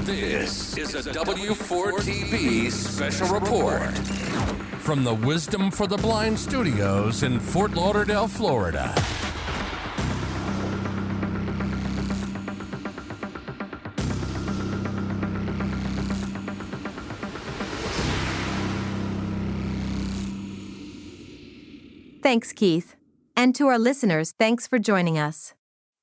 This is a W4TB special report from the Wisdom for the Blind Studios in Fort Lauderdale, Florida. Thanks, Keith. And to our listeners, thanks for joining us.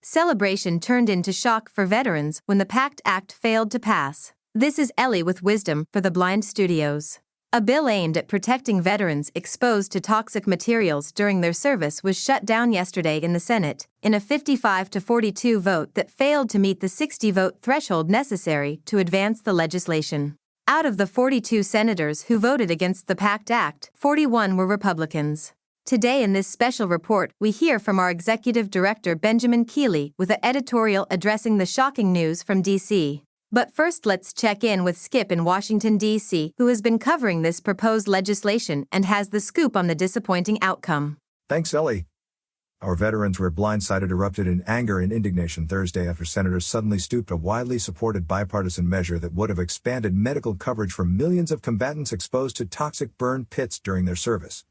Celebration turned into shock for veterans when the PACT Act failed to pass. This is Ellie with Wisdom for the Blind Studios. A bill aimed at protecting veterans exposed to toxic materials during their service was shut down yesterday in the Senate in a 55-42 vote that failed to meet the 60-vote threshold necessary to advance the legislation. Out of the 42 senators who voted against the PACT Act, 41 were Republicans. Today in this special report, we hear from our Executive Director Benjamin Keeley with an editorial addressing the shocking news from D.C. But first let's check in with Skip in Washington, D.C., who has been covering this proposed legislation and has the scoop on the disappointing outcome. Thanks, Ellie. Our veterans were blindsided erupted in anger and indignation Thursday after senators suddenly stooped a widely supported bipartisan measure that would have expanded medical coverage for millions of combatants exposed to toxic burn pits during their service.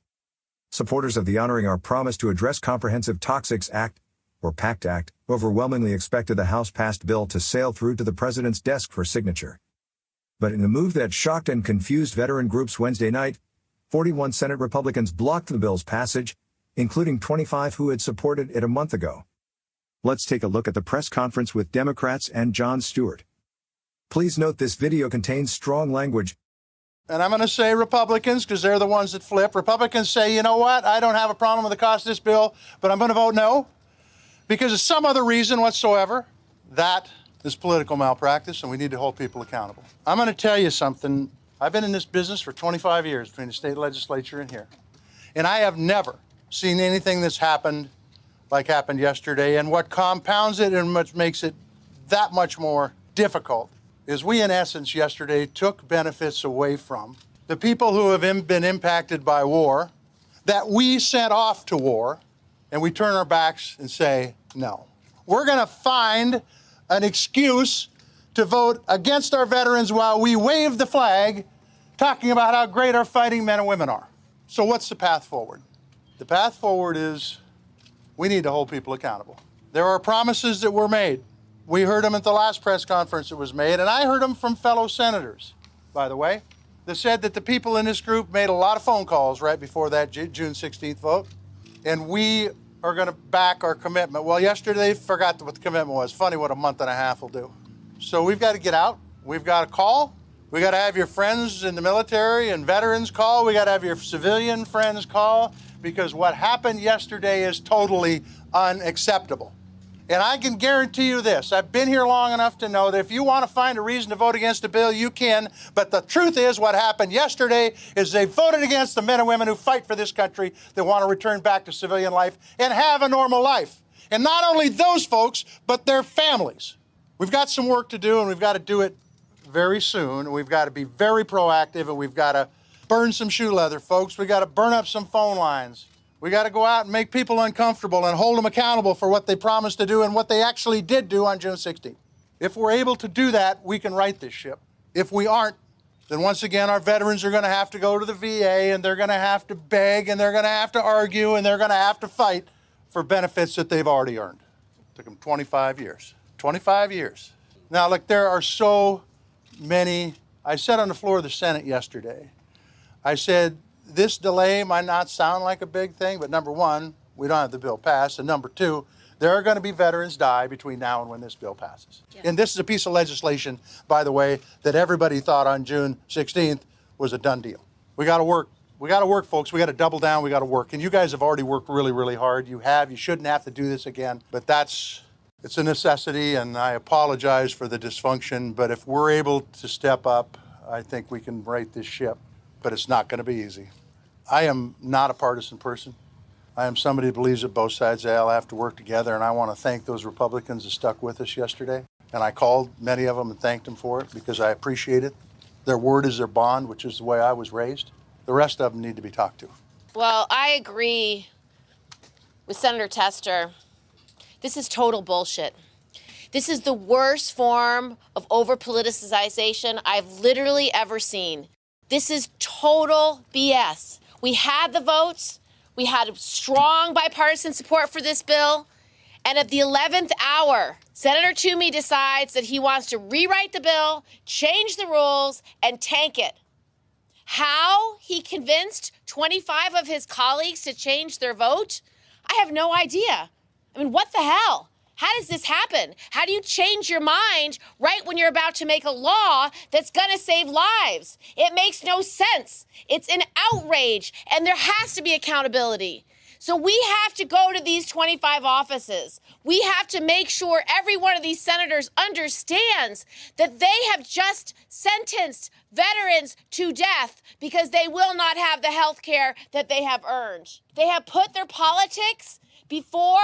Supporters of the Honoring Our Promise to Address Comprehensive Toxics Act, or PACT Act, overwhelmingly expected the House-passed bill to sail through to the president's desk for signature. But in a move that shocked and confused veteran groups Wednesday night, 41 Senate Republicans blocked the bill's passage, including 25 who had supported it a month ago. Let's take a look at the press conference with Democrats and Jon Stewart. Please note this video contains strong language. And I'm going to say Republicans, because they're the ones that flip. Republicans say, you know what, I don't have a problem with the cost of this bill, but I'm going to vote no, because of some other reason whatsoever. That is political malpractice, and we need to hold people accountable. I'm going to tell you something. I've been in this business for 25 years between the state legislature and here, and I have never seen anything that's happened like happened yesterday. And what compounds it and what makes it that much more difficult is we, in essence, yesterday took benefits away from the people who have been impacted by war, that we sent off to war, and we turn our backs and say, no. We're going to find an excuse to vote against our veterans while we wave the flag, talking about how great our fighting men and women are. So what's the path forward? The path forward is we need to hold people accountable. There are promises that were made. We heard them at the last press conference that was made, and I heard them from fellow senators, by the way, that said that the people in this group made a lot of phone calls right before that June 16th vote, and we are going to back our commitment. Well, yesterday they forgot what the commitment was. Funny what a month and a half will do. So we've got to get out. We've got to call. We got to have your friends in the military and veterans call. We got to have your civilian friends call, because what happened yesterday is totally unacceptable. And I can guarantee you this, I've been here long enough to know that if you want to find a reason to vote against a bill, you can. But the truth is, what happened yesterday is they voted against the men and women who fight for this country, that want to return back to civilian life and have a normal life. And not only those folks, but their families. We've got some work to do, and we've got to do it very soon. And we've got to be very proactive, and we've got to burn some shoe leather, folks. We've got to burn up some phone lines. We got to go out and make people uncomfortable and hold them accountable for what they promised to do and what they actually did do on June 16th. If we're able to do that, we can right this ship. If we aren't, then once again, our veterans are going to have to go to the VA, and they're going to have to beg, and they're going to have to argue, and they're going to have to fight for benefits that they've already earned. It took them 25 years. 25 years. Now, look, there are so many. I said on the floor of the Senate yesterday, I said, this delay might not sound like a big thing, but number one, we don't have the bill passed. And number two, there are going to be veterans die between now and when this bill passes. Yeah. And this is a piece of legislation, by the way, that everybody thought on June 16th was a done deal. We got to work. We got to work, folks. We got to double down. We got to work. And you guys have already worked really, really hard. You shouldn't have to do this again. But it's a necessity, and I apologize for the dysfunction. But if we're able to step up, I think we can right this ship. But it's not going to be easy. I am not a partisan person. I am somebody who believes that both sides of the aisle have to work together, and I want to thank those Republicans that stuck with us yesterday. And I called many of them and thanked them for it, because I appreciate it. Their word is their bond, which is the way I was raised. The rest of them need to be talked to. Well, I agree with Senator Tester. This is total bullshit. This is the worst form of over-politicization I've literally ever seen. This is total BS. We had the votes. We had strong bipartisan support for this bill. And at the 11th hour, Senator Toomey decides that he wants to rewrite the bill, change the rules, and tank it. How he convinced 25 of his colleagues to change their vote, I have no idea. I mean, what the hell? How does this happen? How do you change your mind right when you're about to make a law that's going to save lives? It makes no sense. It's an outrage, and there has to be accountability. So we have to go to these 25 offices. We have to make sure every one of these senators understands that they have just sentenced veterans to death because they will not have the health care that they have earned. They have put their politics before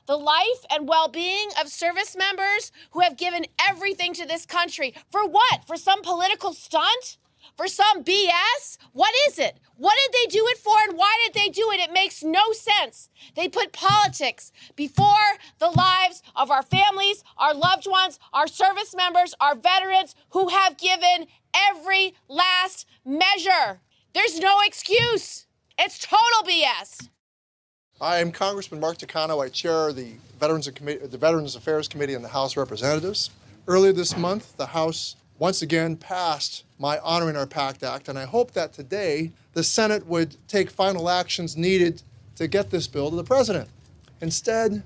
the life and well-being of service members who have given everything to this country. For what? For some political stunt? For some BS? What is it? What did they do it for, and why did they do it? It makes no sense. They put politics before the lives of our families, our loved ones, our service members, our veterans who have given every last measure. There's no excuse. It's total BS. I am Congressman Mark Takano. I chair the Veterans Affairs Committee in the House of Representatives. Earlier this month, the House once again passed my Honoring Our PACT Act, and I hope that today the Senate would take final actions needed to get this bill to the President. Instead,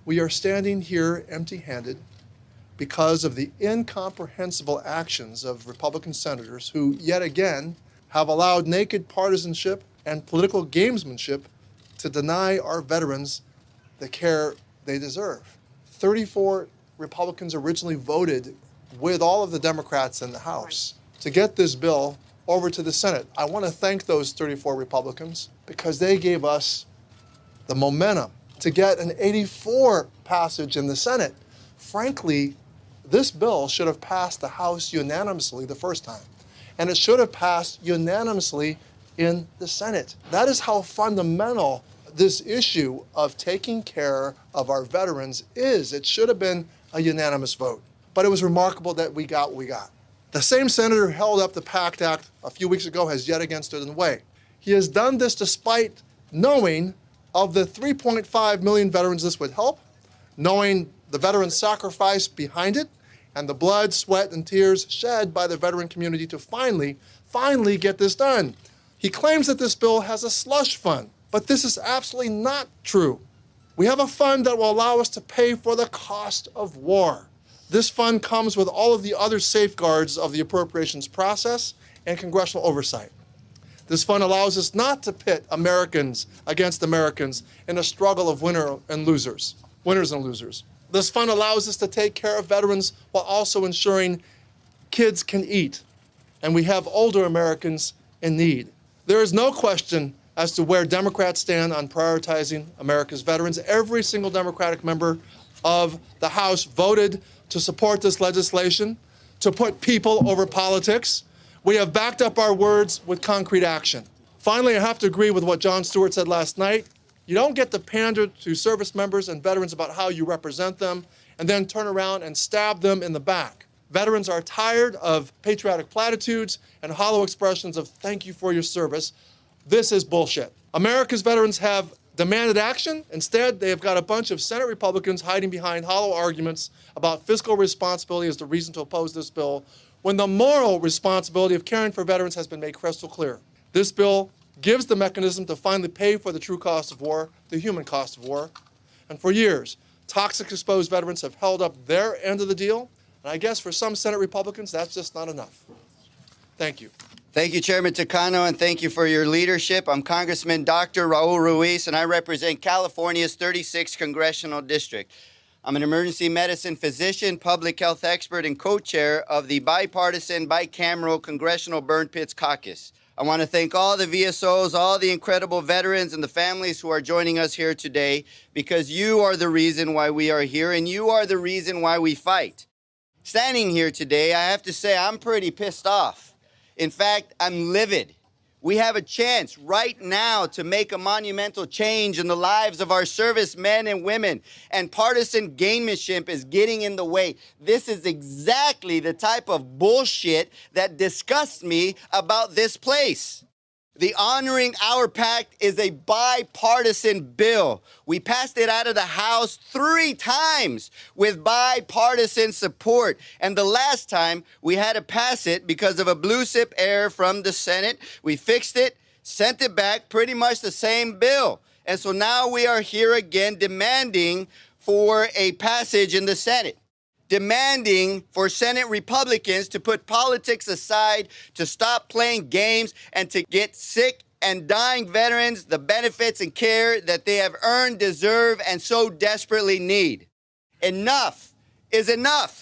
we are standing here empty-handed because of the incomprehensible actions of Republican senators who, yet again, have allowed naked partisanship and political gamesmanship to deny our veterans the care they deserve. 34 Republicans originally voted with all of the Democrats in the House to get this bill over to the Senate. I want to thank those 34 Republicans because they gave us the momentum to get an 84 passage in the Senate. Frankly, this bill should have passed the House unanimously the first time, and it should have passed unanimously in the Senate. That is how fundamental this issue of taking care of our veterans is. It should have been a unanimous vote, but it was remarkable that we got what we got. The same senator who held up the PACT Act a few weeks ago has yet again stood in the way. He has done this despite knowing of the 3.5 million veterans this would help, knowing the veteran sacrifice behind it, and the blood, sweat, and tears shed by the veteran community to finally get this done. He claims that this bill has a slush fund, but this is absolutely not true. We have a fund that will allow us to pay for the cost of war. This fund comes with all of the other safeguards of the appropriations process and congressional oversight. This fund allows us not to pit Americans against Americans in a struggle of winners and losers. This fund allows us to take care of veterans while also ensuring kids can eat, and we have older Americans in need. There is no question as to where Democrats stand on prioritizing America's veterans. Every single Democratic member of the House voted to support this legislation, to put people over politics. We have backed up our words with concrete action. Finally, I have to agree with what Jon Stewart said last night. You don't get to pander to service members and veterans about how you represent them and then turn around and stab them in the back. Veterans are tired of patriotic platitudes and hollow expressions of thank you for your service. This is bullshit. America's veterans have demanded action. Instead, they have got a bunch of Senate Republicans hiding behind hollow arguments about fiscal responsibility as the reason to oppose this bill, when the moral responsibility of caring for veterans has been made crystal clear. This bill gives the mechanism to finally pay for the true cost of war, the human cost of war. And for years, toxic exposed veterans have held up their end of the deal. And I guess for some Senate Republicans, that's just not enough. Thank you. Thank you, Chairman Takano, and thank you for your leadership. I'm Congressman Dr. Raul Ruiz, and I represent California's 36th Congressional District. I'm an emergency medicine physician, public health expert, and co-chair of the bipartisan, bicameral Congressional Burn Pits Caucus. I want to thank all the VSOs, all the incredible veterans and the families who are joining us here today, because you are the reason why we are here, and you are the reason why we fight. Standing here today, I have to say I'm pretty pissed off. In fact, I'm livid We have a chance right now to make a monumental change in the lives of our servicemen and women, and partisan gamemanship is getting in the way. This is exactly the type of bullshit that disgusts me about this place. The Honoring Our Pact is a bipartisan bill. We passed it out of the House 3 times with bipartisan support. And the last time we had to pass it because of a blue sip error from the Senate. We fixed it, sent it back, pretty much the same bill. And so now we are here again demanding for a passage in the Senate, demanding for Senate Republicans to put politics aside, to stop playing games, and to get sick and dying veterans the benefits and care that they have earned, deserve, and so desperately need. Enough is enough.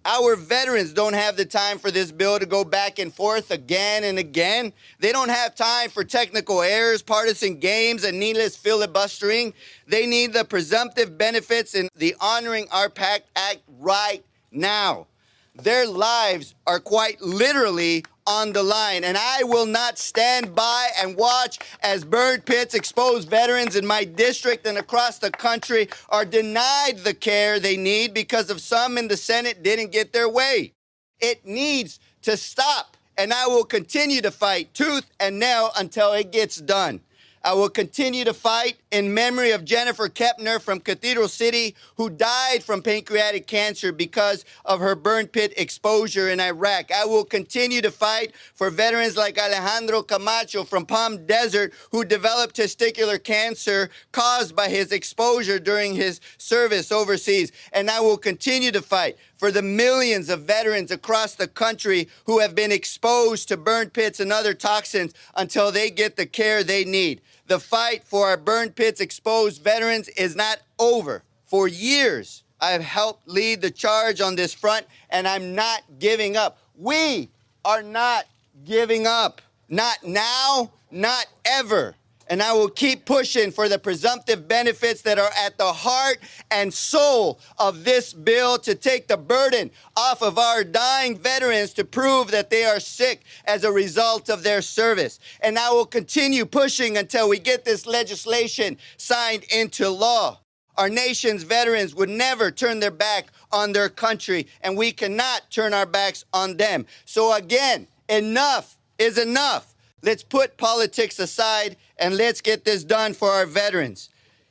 Our veterans don't have the time for this bill to go back and forth again and again. They don't have time for technical errors, partisan games, and needless filibustering. They need the presumptive benefits in the Honoring Our Pact Act right now. Their lives are quite literally on the line, and I will not stand by and watch as burn pits exposed veterans in my district and across the country are denied the care they need because of some in the Senate didn't get their way. It needs to stop, and I will continue to fight tooth and nail until it gets done. I will continue to fight in memory of Jennifer Kepner from Cathedral City, who died from pancreatic cancer because of her burn pit exposure in Iraq. I will continue to fight for veterans like Alejandro Camacho from Palm Desert, who developed testicular cancer caused by his exposure during his service overseas. And I will continue to fight for the millions of veterans across the country who have been exposed to burn pits and other toxins until they get the care they need. The fight for our burn pits exposed veterans is not over. For years, I have helped lead the charge on this front, and I'm not giving up. We are not giving up. Not now, not ever. And I will keep pushing for the presumptive benefits that are at the heart and soul of this bill to take the burden off of our dying veterans to prove that they are sick as a result of their service. And I will continue pushing until we get this legislation signed into law. Our nation's veterans would never turn their back on their country, and we cannot turn our backs on them. So again, enough is enough. Let's put politics aside and let's get this done for our veterans.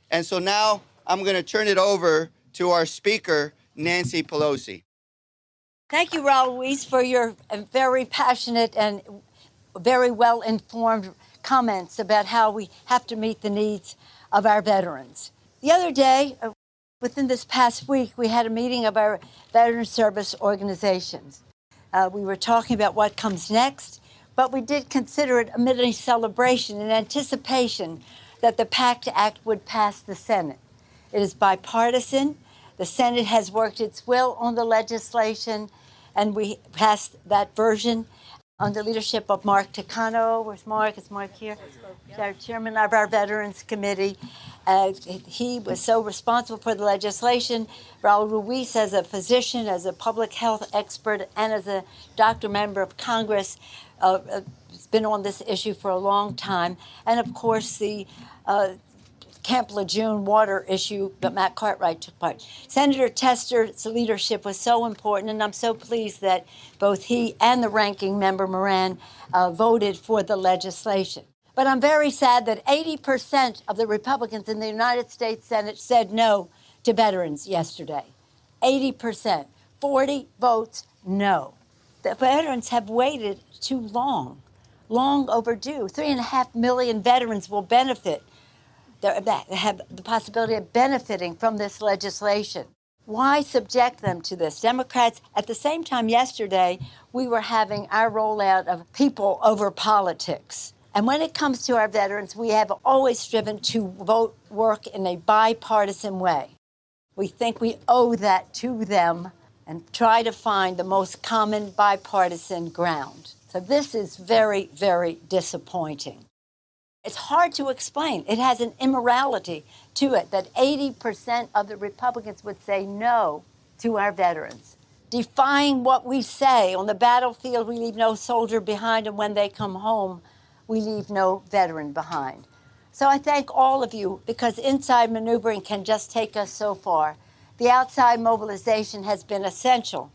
And so now I'm going to turn it over to our speaker, Nancy Pelosi. Thank you, Raul Ruiz, for your very passionate and very well-informed comments about how we have to meet the needs of our veterans. The other day, within this past week, we had a meeting of our veteran service organizations. We were talking about what comes next, but we did consider it a mini celebration in anticipation that the PACT Act would pass the Senate. It is bipartisan. The Senate has worked its will on the legislation, and we passed that version under leadership of Mark Takano. Where's Mark? Is Mark here? Our chairman of our Veterans Committee. He was so responsible for the legislation. Raul Ruiz, as a physician, as a public health expert, and as a doctor member of Congress, has been on this issue for a long time. And of course, the Camp Lejeune water issue that Matt Cartwright took part. Senator Tester's leadership was so important, and I'm so pleased that both he and the ranking member, Moran, voted for the legislation. But I'm very sad that 80% of the Republicans in the United States Senate said no to veterans yesterday. 80%. 40 votes no. The veterans have waited too long, long overdue. 3.5 million veterans will benefit, that have the possibility of benefiting from this legislation. Why subject them to this? Democrats, at the same time yesterday, we were having our rollout of people over politics. And when it comes to our veterans, we have always striven to work in a bipartisan way. We think we owe that to them and try to find the most common bipartisan ground. So this is very, very disappointing. It's hard to explain. It has an immorality to it that 80% of the Republicans would say no to our veterans. Defying what we say on the battlefield, we leave no soldier behind, and when they come home, we leave no veteran behind. So I thank all of you, because inside maneuvering can just take us so far. The outside mobilization has been essential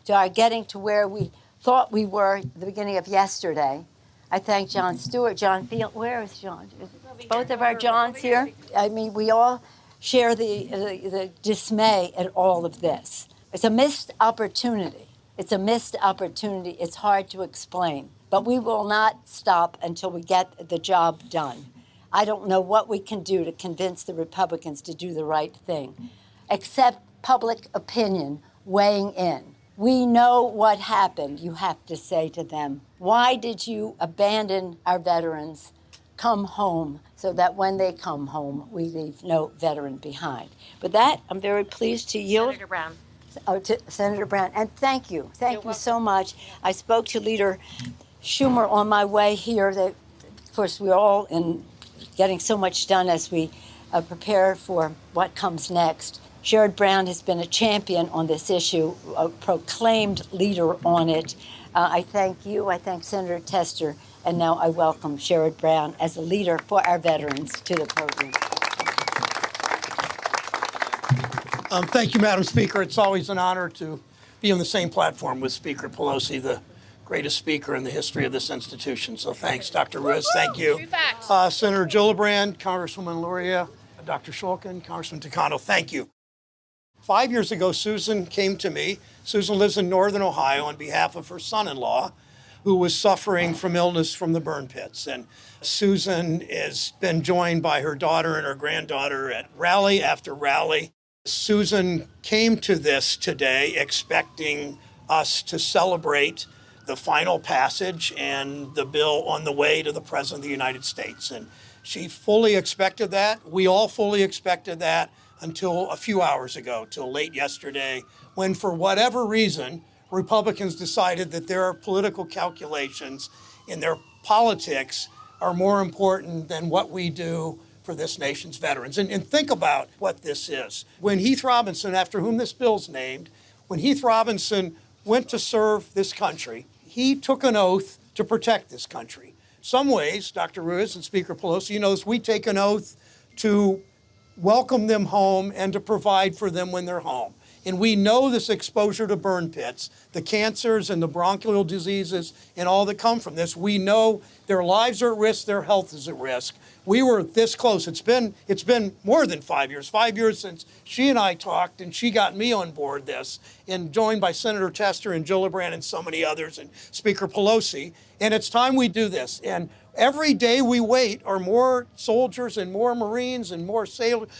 to our getting to where we thought we were at the beginning of yesterday. I thank John Stewart, John Field. Where is John? Both of our Johns here. I mean, we all share the dismay at all of this. It's a missed opportunity. It's a missed opportunity. It's hard to explain. But we will not stop until we get the job done. I don't know what we can do to convince the Republicans to do the right thing, except public opinion weighing in. We know what happened, you have to say to them. Why did you abandon our veterans? Come home, so that when they come home, we leave no veteran behind. With that, I'm very pleased to yield. Senator Brown. To Senator Brown, and thank you so much. I spoke to Leader Schumer on my way here. Of course, we're all getting so much done as we prepare for what comes next. Sherrod Brown has been a champion on this issue, a proclaimed leader on it. I thank you. I thank Senator Tester. And now I welcome Sherrod Brown as a leader for our veterans to the podium. Thank you, Madam Speaker. It's always an honor to be on the same platform with Speaker Pelosi, the greatest speaker in the history of this institution. So thanks, Dr. Ruiz. Thank you. Senator Gillibrand, Congresswoman Luria, Dr. Shulkin, Congressman Takano, thank you. 5 years ago, Susan came to me. Susan lives in northern Ohio on behalf of her son-in-law, who was suffering from illness from the burn pits. And Susan has been joined by her daughter and her granddaughter at rally after rally. Susan came to this today expecting us to celebrate the final passage and the bill on the way to the President of the United States. And she fully expected that. We all fully expected that until a few hours ago, till late yesterday, when for whatever reason, Republicans decided that their political calculations and their politics are more important than what we do for this nation's veterans. And think about what this is. When Heath Robinson, after whom this bill's named, when Heath Robinson went to serve this country, he took an oath to protect this country. Some ways, Dr. Ruiz and Speaker Pelosi, you know, we take an oath to welcome them home and to provide for them when they're home. And we know this exposure to burn pits, the cancers and the bronchial diseases and all that come from this. We know their lives are at risk, their health is at risk. We were this close. It's been more than 5 years. 5 years since she and I talked, and she got me on board this, and joined by Senator Tester and Gillibrand and so many others and Speaker Pelosi. And it's time we do this. And every day we wait are more soldiers and more Marines and more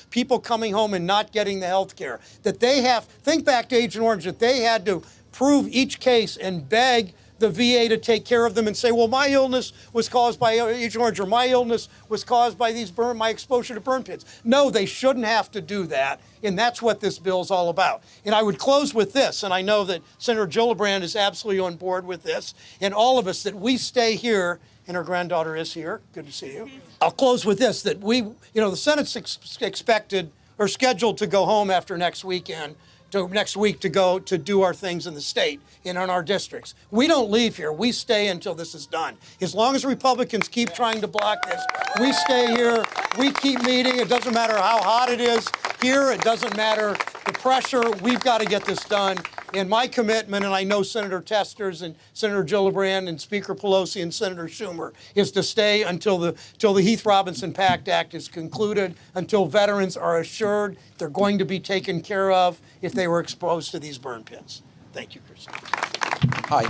people coming home and not getting the health care that they have. Think back to Agent Orange, that they had to prove each case and beg the VA to take care of them and say, well, my illness was caused by Agent Orange, or my illness was caused by my exposure to burn pits. No, they shouldn't have to do that. And that's what this bill is all about. And I would close with this, and I know that Senator Gillibrand is absolutely on board with this, and all of us, that we stay here, and her granddaughter is here. Good to see you. I'll close with this, that the Senate's expected or scheduled to go home after next week to go to do our things in the state and in our districts. We don't leave here. We stay until this is done. As long as Republicans keep trying to block this, we stay here. We keep meeting. It doesn't matter how hot it is here. It doesn't matter the pressure. We've got to get this done. And my commitment, and I know Senator Tester's and Senator Gillibrand and Speaker Pelosi and Senator Schumer, is to stay until the Heath Robinson PACT Act is concluded, until veterans are assured they're going to be taken care of if they were exposed to these burn pits. Thank you, Chris. Hi.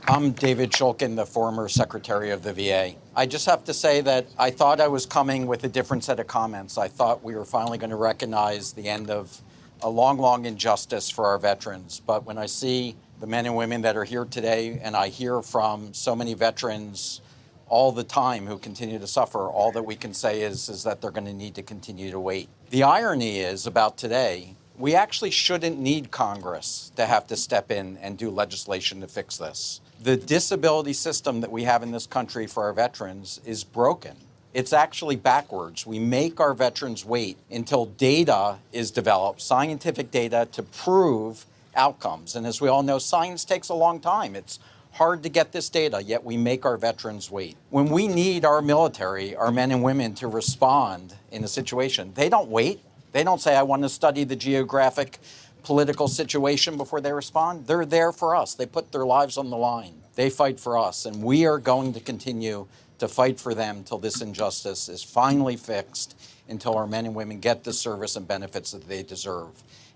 I'm David Shulkin, the former Secretary of the VA. I just have to say that I thought I was coming with a different set of comments. I thought we were finally going to recognize the end of a long, long injustice for our veterans. But when I see the men and women that are here today, and I hear from so many veterans all the time who continue to suffer, all that we can say is that they're going to need to continue to wait. The irony is about today, we actually shouldn't need Congress to have to step in and do legislation to fix this. The disability system that we have in this country for our veterans is broken. It's actually backwards. We make our veterans wait until data is developed, scientific data to prove outcomes. And as we all know, science takes a long time. It's hard to get this data, yet we make our veterans wait. When we need our military, our men and women, to respond in a situation, they don't wait. They don't say, I want to study the geographic political situation before they respond. They're there for us. They put their lives on the line. They fight for us, and we are going to continue to fight for them till this injustice is finally fixed, until our men and women get the service and benefits that they deserve.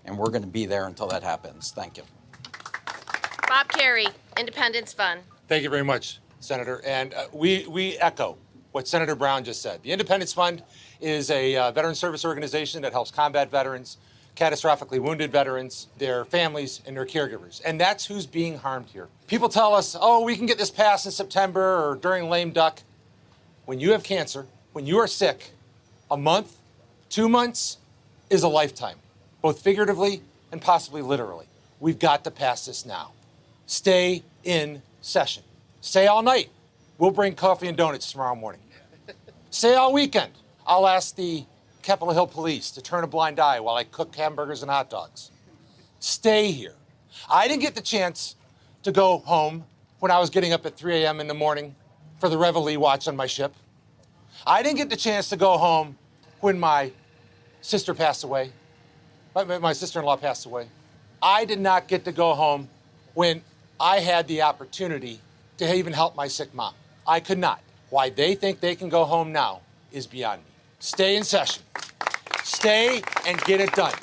And we're going to be there until that happens. Thank you. Bob Kerrey, Independence Fund. Thank you very much, Senator. And we echo what Senator Brown just said. The Independence Fund is a veteran service organization that helps combat veterans, catastrophically wounded veterans, their families, and their caregivers. And that's who's being harmed here. People tell us, oh, we can get this passed in September or during lame duck. When you have cancer, when you are sick, a month, 2 months is a lifetime, both figuratively and possibly literally. We've got to pass this now. Stay in session. Stay all night. We'll bring coffee and donuts tomorrow morning. Stay all weekend. I'll ask the Capitol Hill Police to turn a blind eye while I cook hamburgers and hot dogs. Stay here. I didn't get the chance to go home when I was getting up at 3 a.m. in the morning for the Reveille watch on my ship. I didn't get the chance to go home when my sister passed away, my sister-in-law passed away. I did not get to go home when I had the opportunity to even help my sick mom. I could not. Why they think they can go home now is beyond me. Stay in session. Stay and get it done.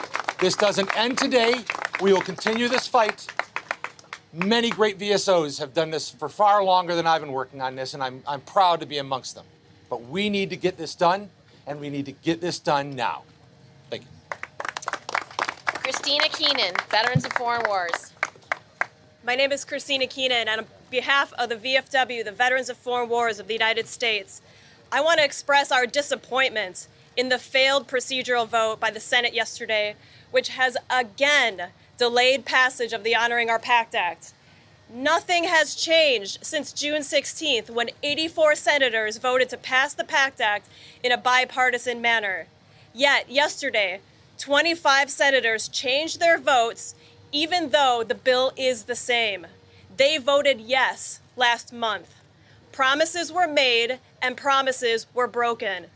This doesn't end today. We will continue this fight. Many great VSOs have done this for far longer than I've been working on this, and I'm proud to be amongst them. But we need to get this done, and we need to get this done now. Thank you. Christina Keenan, Veterans of Foreign Wars. My name is Christina Keenan, and on behalf of the VFW, the Veterans of Foreign Wars of the United States, I want to express our disappointment in the failed procedural vote by the Senate yesterday, which has again delayed passage of the Honoring Our PACT Act. Nothing has changed since June 16th, when 84 senators voted to pass the PACT Act in a bipartisan manner. Yet, yesterday, 25 senators changed their votes, even though the bill is the same. They voted yes last month. Promises were made and promises were broken.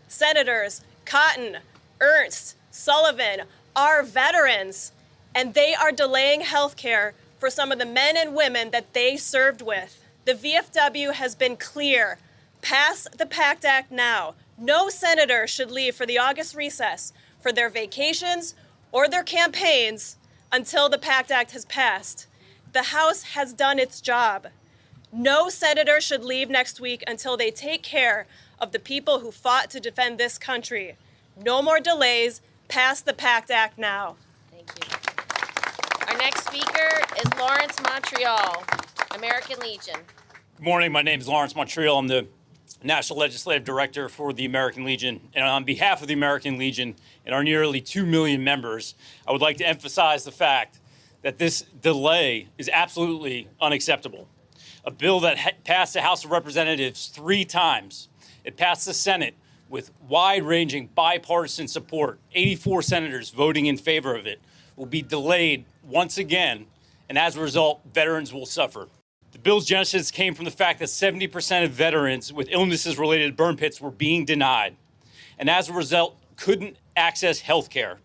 Senators Cotton, Ernst, Sullivan are veterans, and they are delaying health care for some of the men and women that they served with. The VFW has been clear. Pass the PACT Act now. No senator should leave for the August recess for their vacations or their campaigns until the PACT Act has passed. The House has done its job. No senator should leave next week until they take care of the people who fought to defend this country. No more delays. Pass the PACT Act now. Thank you. Our next speaker is Lawrence Montreal, American Legion. Good morning. My name is Lawrence Montreal. I'm the National Legislative Director for the American Legion. And on behalf of the American Legion and our nearly 2 million members, I would like to emphasize the fact that this delay is absolutely unacceptable. A bill that passed the House of Representatives 3 times. It passed the Senate with wide-ranging bipartisan support, 84 senators voting in favor of it, will be delayed once again, and as a result, veterans will suffer. The bill's genesis came from the fact that 70% of veterans with illnesses related to burn pits were being denied, and as a result, couldn't access health care.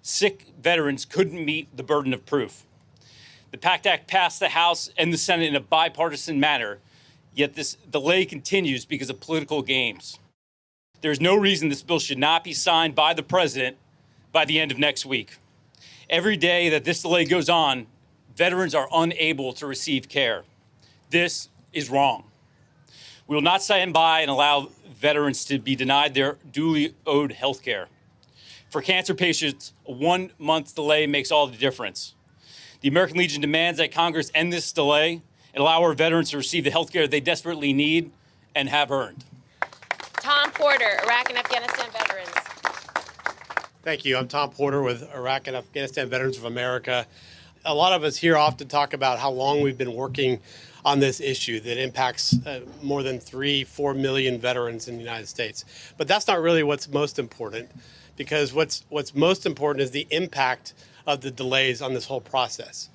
Sick veterans couldn't meet the burden of proof. The PACT Act passed the House and the Senate in a bipartisan manner, yet this delay continues because of political games. There's no reason this bill should not be signed by the president by the end of next week. Every day that this delay goes on, veterans are unable to receive care. This is wrong. We will not stand by and allow veterans to be denied their duly owed health care. For cancer patients, a 1-month delay makes all the difference. The American Legion demands that Congress end this delay and allow our veterans to receive the health care they desperately need and have earned. Tom Porter, Iraq and Afghanistan veterans. Thank you. I'm Tom Porter with Iraq and Afghanistan Veterans of America. A lot of us here often talk about how long we've been working on this issue that impacts more than 3-4 million veterans in the United States. But that's not really what's most important, because what's most important is the impact of the delays on this whole process.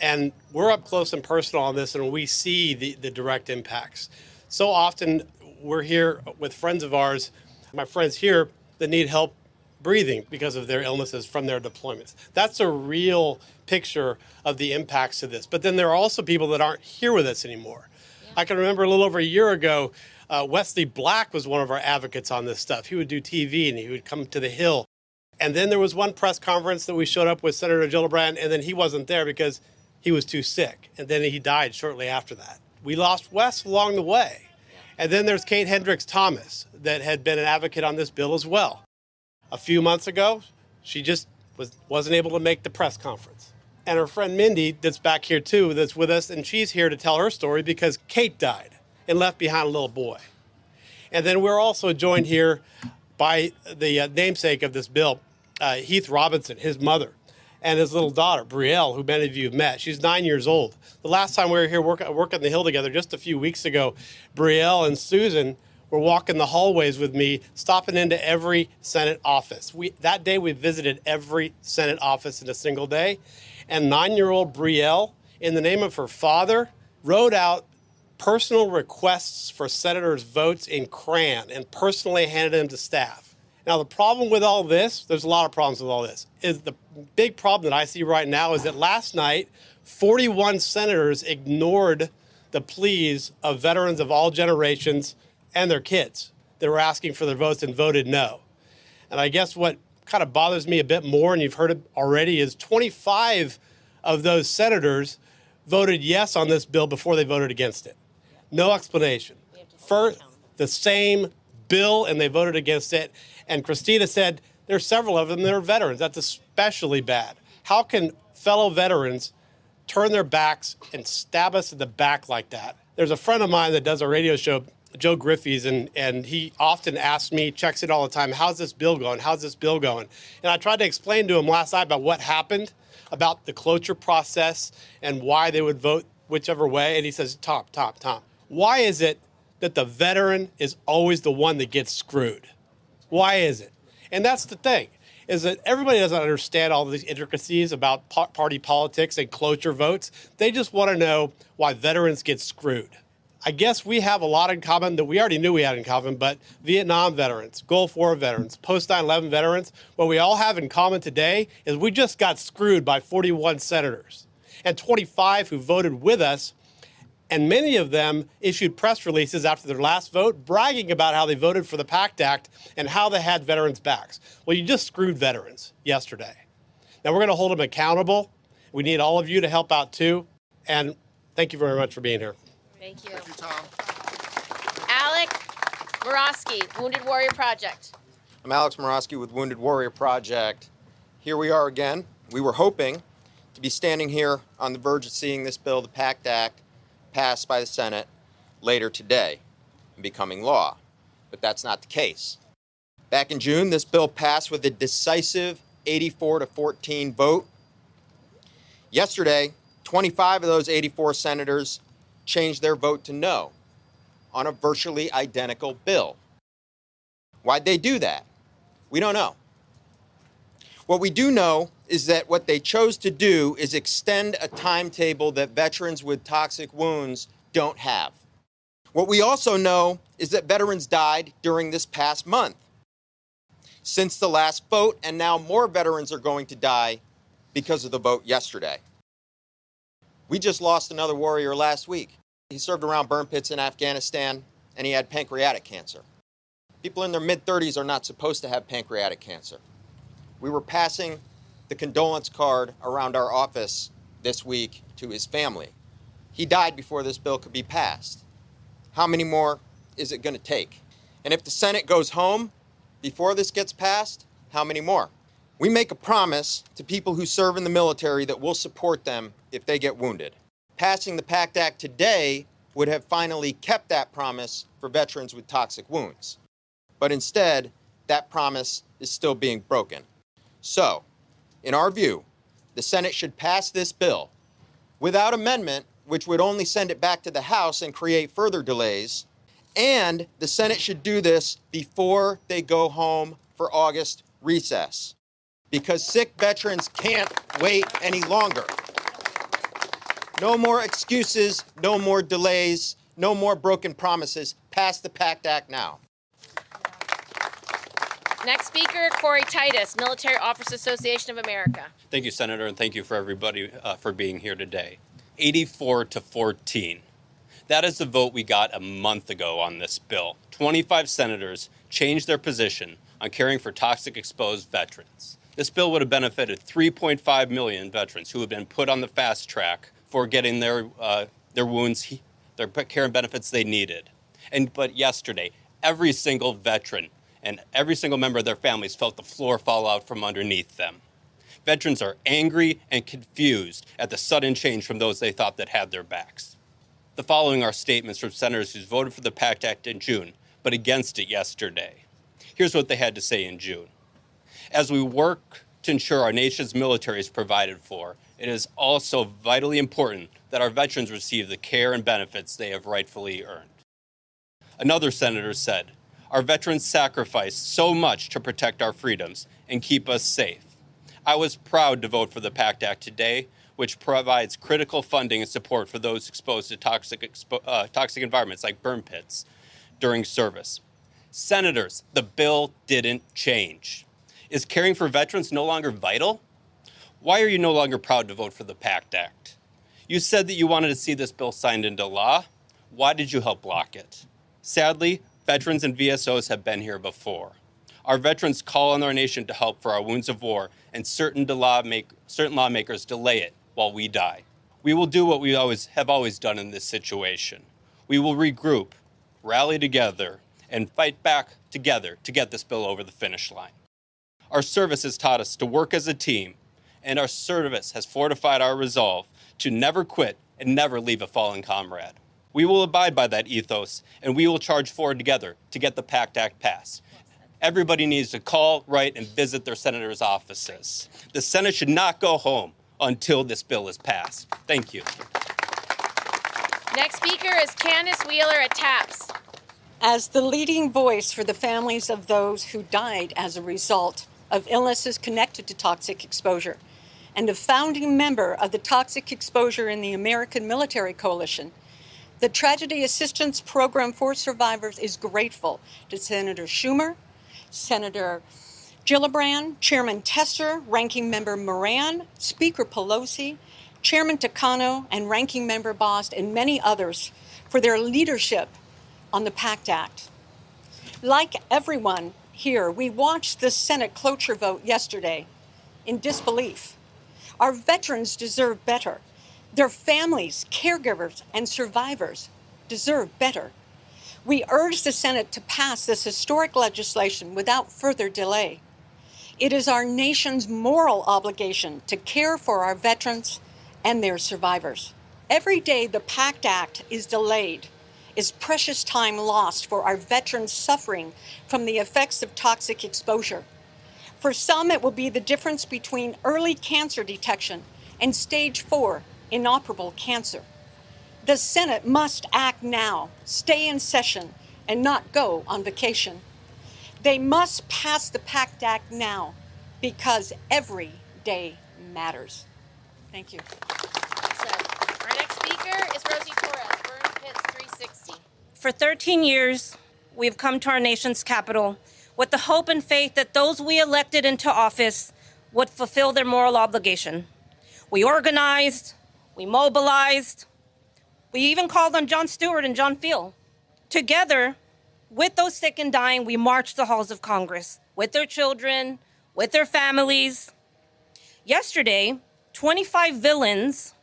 And we're up close and personal on this, and we see the direct impacts. So often we're here with friends of ours, my friends here, that need help breathing because of their illnesses from their deployments. That's a real picture of the impacts of this. But then there are also people that aren't here with us anymore. Yeah. I can remember a little over a year ago, Wesley Black was one of our advocates on this stuff. He would do TV and he would come to the Hill. And then there was one press conference that we showed up with Senator Gillibrand, and then he wasn't there because he was too sick. And then he died shortly after that. We lost Wes along the way. And then there's Kate Hendricks Thomas that had been an advocate on this bill as well. A few months ago, she just wasn't able to make the press conference. And her friend Mindy, that's back here too, that's with us, and she's here to tell her story because Kate died and left behind a little boy. And then we're also joined here by the namesake of this bill, Heath Robinson, his mother, and his little daughter, Brielle, who many of you have met. She's 9 years old. The last time we were here working the Hill together, just a few weeks ago, Brielle and Susan were walking the hallways with me, stopping into every Senate office. That day, we visited every Senate office in a single day. And 9-year-old Brielle, in the name of her father, wrote out personal requests for senators' votes in crayon and personally handed them to staff. Now, the problem with all this, there's a lot of problems with all this, is the big problem that I see right now is that last night, 41 senators ignored the pleas of veterans of all generations and their kids that were asking for their votes and voted no. And I guess what kind of bothers me a bit more, and you've heard it already, is 25 of those senators voted yes on this bill before they voted against it. No explanation. For the same bill, and they voted against it. And Christina said there's several of them that are veterans. That's especially bad. How can fellow veterans turn their backs and stab us in the back like that? There's a friend of mine that does a radio show, Joe Griffey's, and he often asks me, checks it all the time, how's this bill going? How's this bill going? And I tried to explain to him last night about what happened, about the cloture process and why they would vote whichever way. And he says, Tom, why is it that the veteran is always the one that gets screwed? Why is it? And that's the thing, is that everybody doesn't understand all these intricacies about party politics and cloture votes. They just want to know why veterans get screwed. I guess we have a lot in common that we already knew we had in common, but Vietnam veterans, Gulf War veterans, post-9/11 veterans, what we all have in common today is we just got screwed by 41 senators and 25 who voted with us, and many of them issued press releases after their last vote bragging about how they voted for the PACT Act and how they had veterans' backs. Well, you just screwed veterans yesterday. Now, we're going to hold them accountable. We need all of you to help out, too, and thank you very much for being here. Thank you. Thank you, Tom. Alec Morosky, Wounded Warrior Project. I'm Alex Morosky with Wounded Warrior Project. Here we are again. We were hoping to be standing here on the verge of seeing this bill, the PACT Act, passed by the Senate later today and becoming law. But that's not the case. Back in June, this bill passed with a decisive 84-14 vote. Yesterday, 25 of those 84 senators changed their vote to no on a virtually identical bill. Why'd they do that? We don't know. What we do know is that what they chose to do is extend a timetable that veterans with toxic wounds don't have. What we also know is that veterans died during this past month since the last vote, and now more veterans are going to die because of the vote yesterday. We just lost another warrior last week. He served around burn pits in Afghanistan, and he had pancreatic cancer. People in their mid-30s are not supposed to have pancreatic cancer. We were passing the condolence card around our office this week to his family. He died before this bill could be passed. How many more is it going to take? And if the Senate goes home before this gets passed, how many more? We make a promise to people who serve in the military that we'll support them if they get wounded. Passing the PACT Act today would have finally kept that promise for veterans with toxic wounds. But instead, that promise is still being broken. So, in our view, the Senate should pass this bill without amendment, which would only send it back to the House and create further delays. And the Senate should do this before they go home for August recess, because sick veterans can't wait any longer. No more excuses, no more delays, no more broken promises. Pass the PACT Act now. Next speaker, Corey Titus, Military Officers Association of America. Thank you, Senator, and thank you for everybody for being here today. 84-14. That is the vote we got a month ago on this bill. 25 senators changed their position on caring for toxic exposed veterans. This bill would have benefited 3.5 million veterans who have been put on the fast track for getting their wounds, their care and benefits they needed. But yesterday, every single veteran and every single member of their families felt the floor fall out from underneath them. Veterans are angry and confused at the sudden change from those they thought that had their backs. The following are statements from senators who voted for the PACT Act in June, but against it yesterday. Here's what they had to say in June. As we work to ensure our nation's military is provided for, it is also vitally important that our veterans receive the care and benefits they have rightfully earned. Another senator said, our veterans sacrificed so much to protect our freedoms and keep us safe. I was proud to vote for the PACT Act today, which provides critical funding and support for those exposed to toxic environments like burn pits during service. Senators, the bill didn't change. Is caring for veterans no longer vital? Why are you no longer proud to vote for the PACT Act? You said that you wanted to see this bill signed into law. Why did you help block it? Sadly, veterans and VSOs have been here before. Our veterans call on our nation to help for our wounds of war, and certain lawmakers delay it while we die. We will do what we have always done in this situation. We will regroup, rally together, and fight back together to get this bill over the finish line. Our service has taught us to work as a team, and our service has fortified our resolve to never quit and never leave a fallen comrade. We will abide by that ethos, and we will charge forward together to get the PACT Act passed. Everybody needs to call, write, and visit their senators' offices. The Senate should not go home until this bill is passed. Thank you. Next speaker is Candace Wheeler at TAPS. As the leading voice for the families of those who died as a result of illnesses connected to toxic exposure, and a founding member of the Toxic Exposure in the American Military Coalition, the Tragedy Assistance Program for Survivors is grateful to Senator Schumer, Senator Gillibrand, Chairman Tester, Ranking Member Moran, Speaker Pelosi, Chairman Takano, and Ranking Member Bost, and many others for their leadership on the PACT Act. Like everyone here, we watched the Senate cloture vote yesterday in disbelief. Our veterans deserve better. Their families, caregivers, and survivors deserve better. We urge the Senate to pass this historic legislation without further delay. It is our nation's moral obligation to care for our veterans and their survivors. Every day the PACT Act is delayed is precious time lost for our veterans suffering from the effects of toxic exposure. For some, it will be the difference between early cancer detection and stage 4 inoperable cancer. The Senate must act now, stay in session, and not go on vacation. They must pass the PACT Act now because every day matters. Thank you. Our next speaker is Rosie Torres, Burn Pits 360. For 13 years, we've come to our nation's capital with the hope and faith that those we elected into office would fulfill their moral obligation. We organized, we mobilized, we even called on Jon Stewart and John Field. Together, with those sick and dying, we marched the halls of Congress with their children, with their families. Yesterday, 25 villains,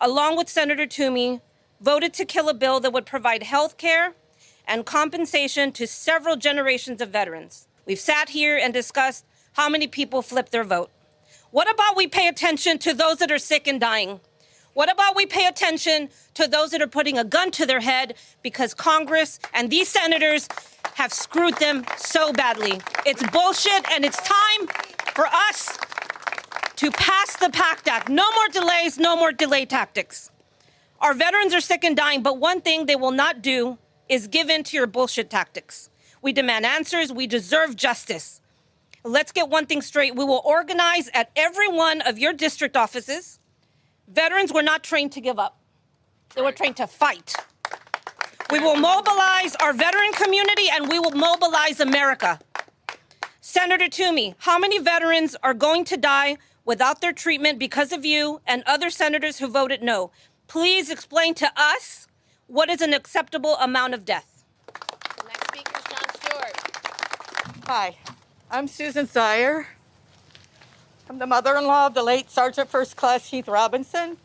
along with Senator Toomey, voted to kill a bill that would provide health care and compensation to several generations of veterans. We've sat here and discussed how many people flipped their vote. What about we pay attention to those that are sick and dying? What about we pay attention to those that are putting a gun to their head because Congress and these senators have screwed them so badly? It's bullshit, and it's time for us to pass the PACT Act. No more delays, no more delay tactics. Our veterans are sick and dying, but one thing they will not do is give in to your bullshit tactics. We demand answers. We deserve justice. Let's get one thing straight. We will organize at every one of your district offices. Veterans were not trained to give up. They were trained to fight. We will mobilize our veteran community and we will mobilize America. Senator Toomey, how many veterans are going to die without their treatment because of you and other senators who voted no? Please explain to us what is an acceptable amount of death. The next speaker is John Stewart. Hi, I'm Susan Sire. I'm the mother-in-law of the late Sergeant First Class Heath Robinson,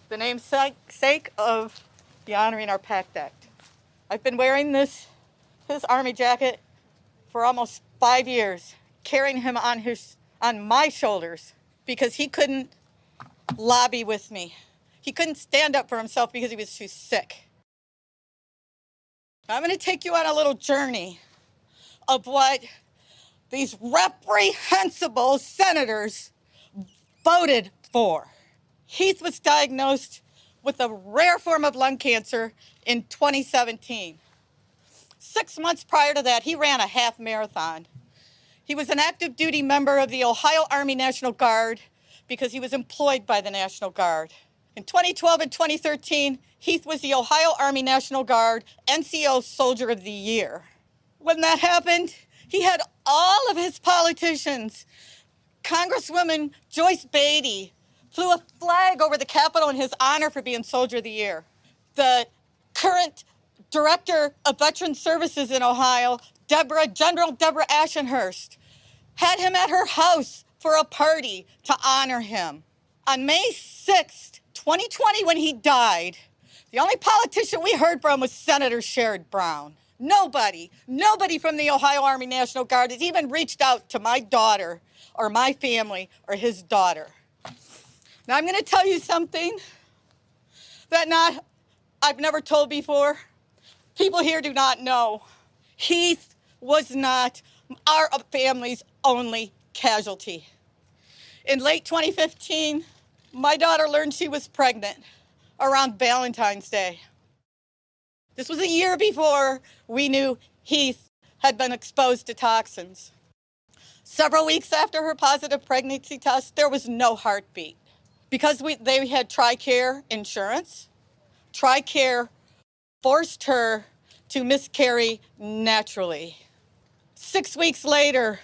the namesake of the Honoring Our PACT Act. I've been wearing his Army jacket for almost 5 years, carrying him on my shoulders because he couldn't lobby with me. He couldn't stand up for himself because he was too sick. I'm going to take you on a little journey of what these reprehensible senators voted for. Heath was diagnosed with a rare form of lung cancer in 2017. 6 months prior to that, he ran a half marathon. He was an active duty member of the Ohio Army National Guard because he was employed by the National Guard. In 2012 and 2013, Heath was the Ohio Army National Guard NCO Soldier of the Year. When that happened, he had all of his politicians. Congresswoman Joyce Beatty flew a flag over the Capitol in his honor for being Soldier of the Year. The current Director of Veteran Services in Ohio, General Deborah Ashenhurst, had him at her house for a party to honor him. On May 6th, 2020, when he died, the only politician we heard from was Senator Sherrod Brown. Nobody from the Ohio Army National Guard has even reached out to my daughter or my family or his daughter. Now I'm going to tell you something that I've never told before. People here do not know. Heath was not our family's only casualty. In late 2015, my daughter learned she was pregnant around Valentine's Day. This was a year before we knew Heath had been exposed to toxins. Several weeks after her positive pregnancy test, there was no heartbeat. Because they had TRICARE insurance, TRICARE forced her to miscarry naturally. 6 weeks later,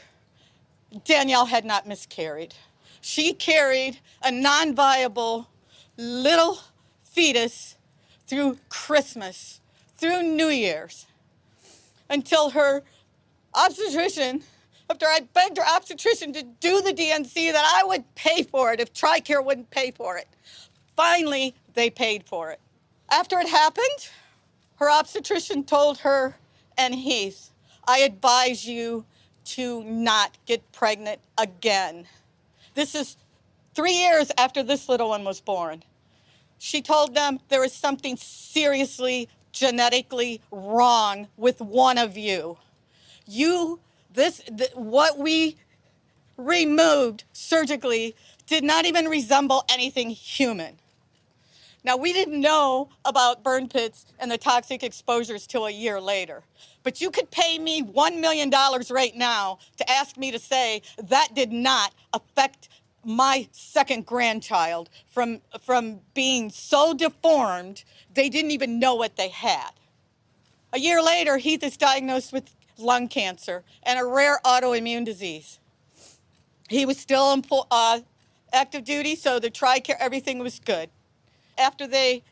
Danielle had not miscarried. She carried a non-viable little fetus through Christmas, through New Year's, until her obstetrician, after I begged her obstetrician to do the DNC, that I would pay for it if TRICARE wouldn't pay for it. Finally, they paid for it. After it happened, her obstetrician told her and Heath, I advise you to not get pregnant again. This is 3 years after this little one was born. She told them there is something seriously genetically wrong with one of you. What we removed surgically did not even resemble anything human. Now, we didn't know about burn pits and the toxic exposures till a year later. But you could pay me $1 million right now to ask me to say that did not affect my second grandchild from being so deformed, they didn't even know what they had. A year later, Heath is diagnosed with lung cancer and a rare autoimmune disease. He was still active duty, so the TRICARE, everything was good. After they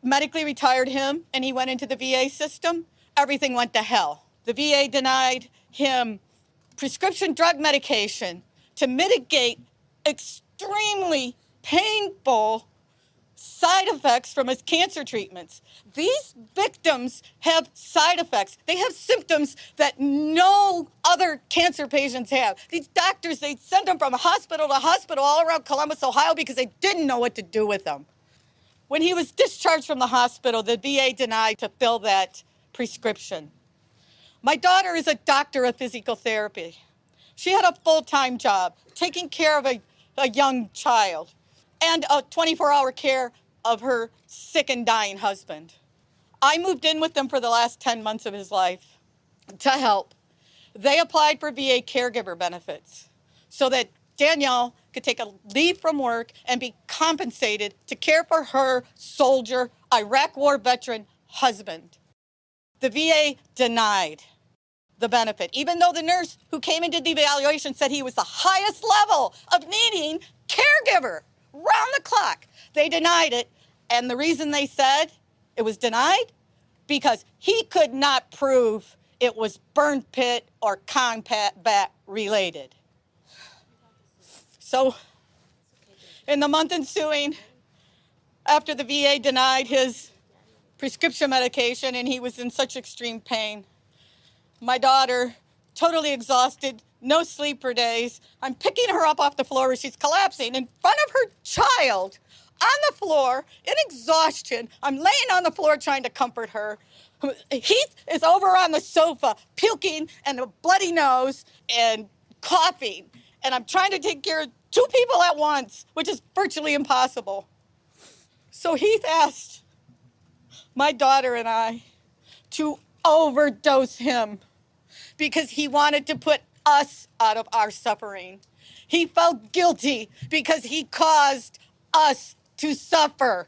medically retired him and he went into the VA system, everything went to hell. The VA denied him prescription drug medication to mitigate extremely painful side effects from his cancer treatments. These victims have side effects. They have symptoms that no other cancer patients have. These doctors, they send them from hospital to hospital all around Columbus, Ohio, because they didn't know what to do with them. When he was discharged from the hospital, the VA denied to fill that prescription. My daughter is a doctor of physical therapy. She had a full-time job taking care of a young child and a 24-hour care of her sick and dying husband. I moved in with them for the last 10 months of his life to help. They applied for VA caregiver benefits so that Danielle could take a leave from work and be compensated to care for her soldier, Iraq War veteran husband. The VA denied the benefit, even though the nurse who came and did the evaluation said he was the highest level of needing caregiver round the clock. They denied it, and the reason they said it was denied, because he could not prove it was burn pit or combat related. So in the month ensuing, after the VA denied his prescription medication and he was in such extreme pain, my daughter, totally exhausted, no sleep for days, I'm picking her up off the floor where she's collapsing in front of her child on the floor in exhaustion. I'm laying on the floor trying to comfort her. Heath is over on the sofa, puking and a bloody nose and coughing. And I'm trying to take care of two people at once, which is virtually impossible. So Heath asked my daughter and I to overdose him because he wanted to put us out of our suffering. He felt guilty because he caused us to suffer,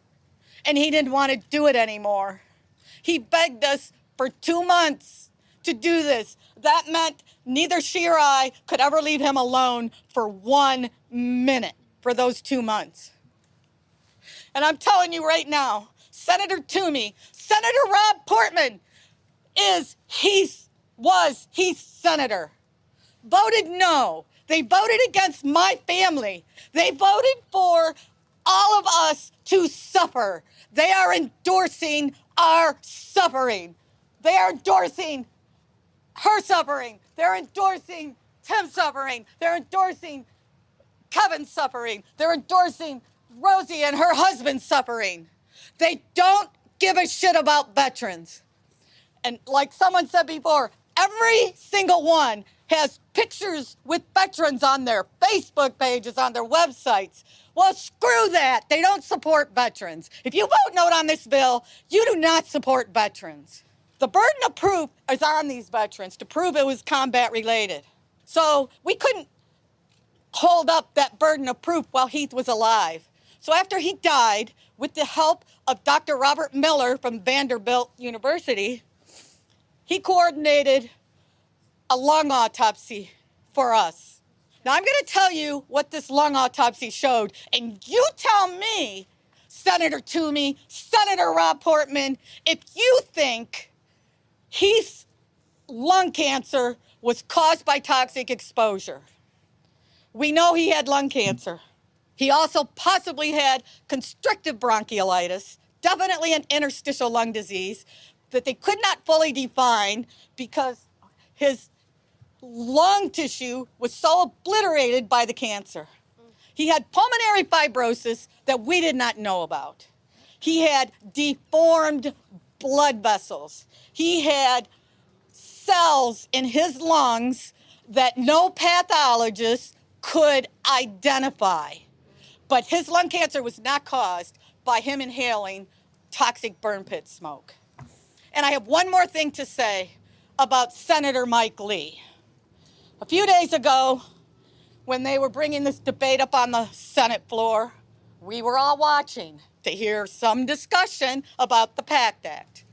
and he didn't want to do it anymore. He begged us for 2 months to do this. That meant neither she or I could ever leave him alone for 1 minute for those 2 months. And I'm telling you right now, Senator Toomey, Senator Rob Portman was Heath's senator, voted no. They voted against my family. They voted for all of us to suffer. They are endorsing our suffering. They are endorsing her suffering. They're endorsing Tim's suffering. They're endorsing Kevin's suffering. They're endorsing Rosie and her husband's suffering. They don't give a shit about veterans. And like someone said before, every single one has pictures with veterans on their Facebook pages, on their websites. Well, screw that. They don't support veterans. If you vote no on this bill, you do not support veterans. The burden of proof is on these veterans to prove it was combat related. So we couldn't hold up that burden of proof while Heath was alive. So after he died, with the help of Dr. Robert Miller from Vanderbilt University, he coordinated a lung autopsy for us. Now, I'm going to tell you what this lung autopsy showed, and you tell me, Senator Toomey, Senator Rob Portman, if you think Heath's lung cancer was caused by toxic exposure. We know he had lung cancer. He also possibly had constrictive bronchiolitis, definitely an interstitial lung disease that they could not fully define because his lung tissue was so obliterated by the cancer. He had pulmonary fibrosis that we did not know about. He had deformed blood vessels. He had cells in his lungs that no pathologist could identify. But his lung cancer was not caused by him inhaling toxic burn pit smoke. And I have one more thing to say about Senator Mike Lee. A few days ago, when they were bringing this debate up on the Senate floor, we were all watching to hear some discussion about the PACT Act.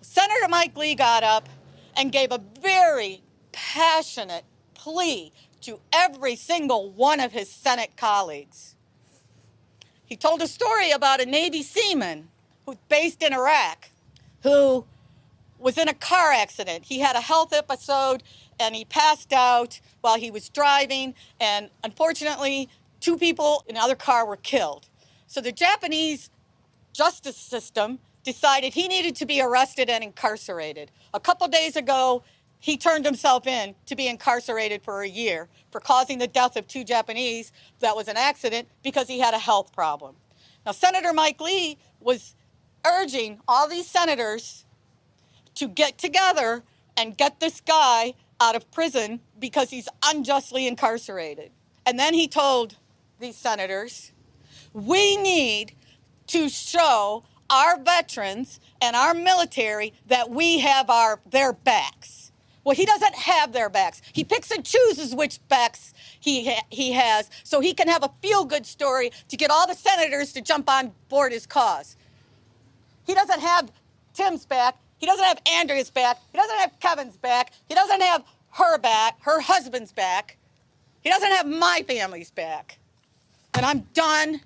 Senator Mike Lee got up and gave a very passionate plea to every single one of his Senate colleagues. He told a story about a Navy seaman who's based in Iraq who was in a car accident. He had a health episode and he passed out while he was driving, and unfortunately, 2 people in the other car were killed. So the Japanese justice system decided he needed to be arrested and incarcerated. A couple days ago, he turned himself in to be incarcerated for a year for causing the death of 2 Japanese. That was an accident because he had a health problem. Now, Senator Mike Lee was urging all these senators to get together and get this guy out of prison because he's unjustly incarcerated. And then he told these senators, we need to show our veterans and our military that we have their backs. Well, he doesn't have their backs. He picks and chooses which backs he has so he can have a feel-good story to get all the senators to jump on board his cause. He doesn't have Tim's back. He doesn't have Andrea's back. He doesn't have Kevin's back. He doesn't have her back, her husband's back. He doesn't have my family's back. And I'm done.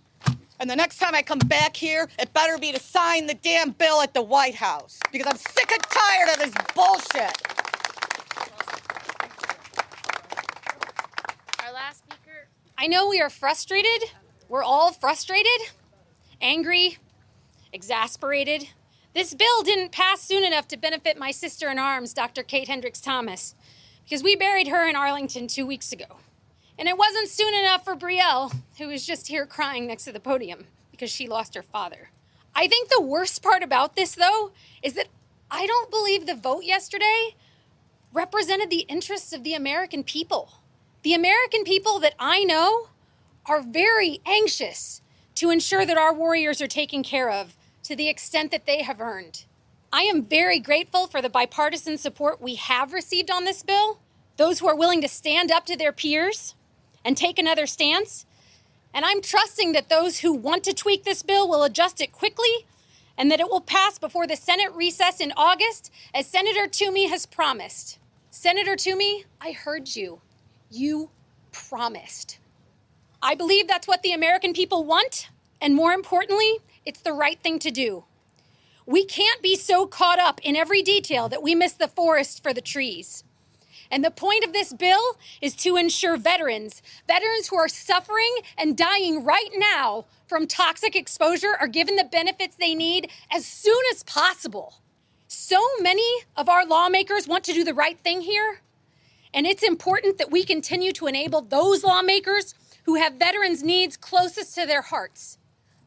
And the next time I come back here, it better be to sign the damn bill at the White House because I'm sick and tired of this bullshit. Our last speaker. I know we are frustrated. We're all frustrated, angry, exasperated. This bill didn't pass soon enough to benefit my sister in arms, Dr. Kate Hendricks Thomas, because we buried her in Arlington 2 weeks ago. And it wasn't soon enough for Brielle, who was just here crying next to the podium because she lost her father. I think the worst part about this, though, is that I don't believe the vote yesterday represented the interests of the American people. The American people that I know are very anxious to ensure that our warriors are taken care of to the extent that they have earned. I am very grateful for the bipartisan support we have received on this bill, those who are willing to stand up to their peers and take another stance. And I'm trusting that those who want to tweak this bill will adjust it quickly and that it will pass before the Senate recess in August, as Senator Toomey has promised. Senator Toomey, I heard you. You promised. I believe that's what the American people want, and more importantly, it's the right thing to do. We can't be so caught up in every detail that we miss the forest for the trees. And the point of this bill is to ensure veterans who are suffering and dying right now from toxic exposure are given the benefits they need as soon as possible. So many of our lawmakers want to do the right thing here, and it's important that we continue to enable those lawmakers who have veterans' needs closest to their hearts.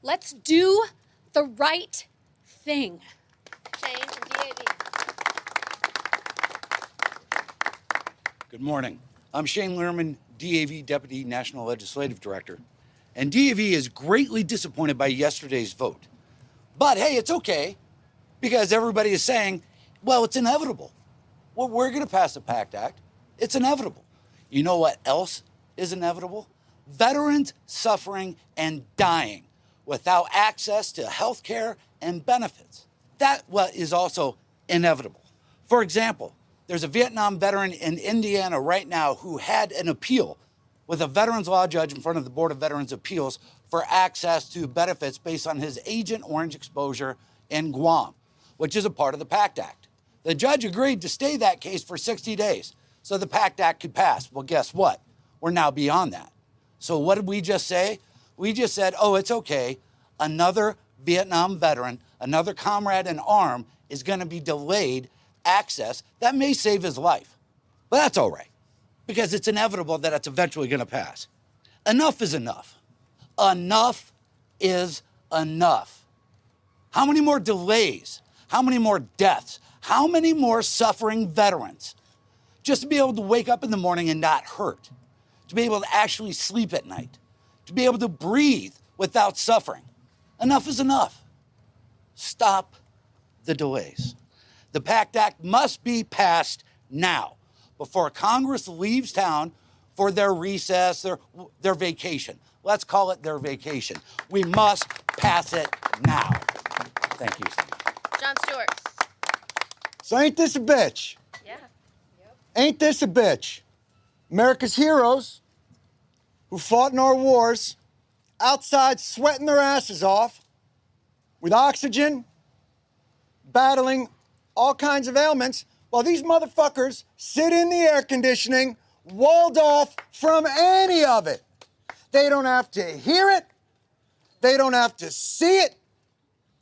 Let's do the right thing. Shane from DAV. Good morning. I'm Shane Lehrman, DAV Deputy National Legislative Director, and DAV is greatly disappointed by yesterday's vote. But hey, it's okay, because everybody is saying, well, it's inevitable. Well, we're going to pass the PACT Act. It's inevitable. You know what else is inevitable? Veterans suffering and dying without access to health care and benefits. That is also inevitable. For example, there's a Vietnam veteran in Indiana right now who had an appeal with a veterans law judge in front of the Board of Veterans Appeals for access to benefits based on his Agent Orange exposure in Guam, which is a part of the PACT Act. The judge agreed to stay that case for 60 days so the PACT Act could pass. Well, guess what? We're now beyond that. So what did we just say? We just said, oh, it's okay. Another Vietnam veteran, another comrade in arms is going to be delayed access that may save his life. But that's all right, because it's inevitable that it's eventually going to pass. Enough is enough. Enough is enough. How many more delays? How many more deaths? How many more suffering veterans? Just to be able to wake up in the morning and not hurt, to be able to actually sleep at night, to be able to breathe without suffering. Enough is enough. Stop the delays. The PACT Act must be passed now, before Congress leaves town for their recess, their vacation. Let's call it their vacation. We must pass it now. Thank you. John Stewart. So ain't this a bitch? Yeah. Ain't this a bitch? America's heroes who fought in our wars outside sweating their asses off with oxygen, battling all kinds of ailments, while these motherfuckers sit in the air conditioning, walled off from any of it. They don't have to hear it. They don't have to see it.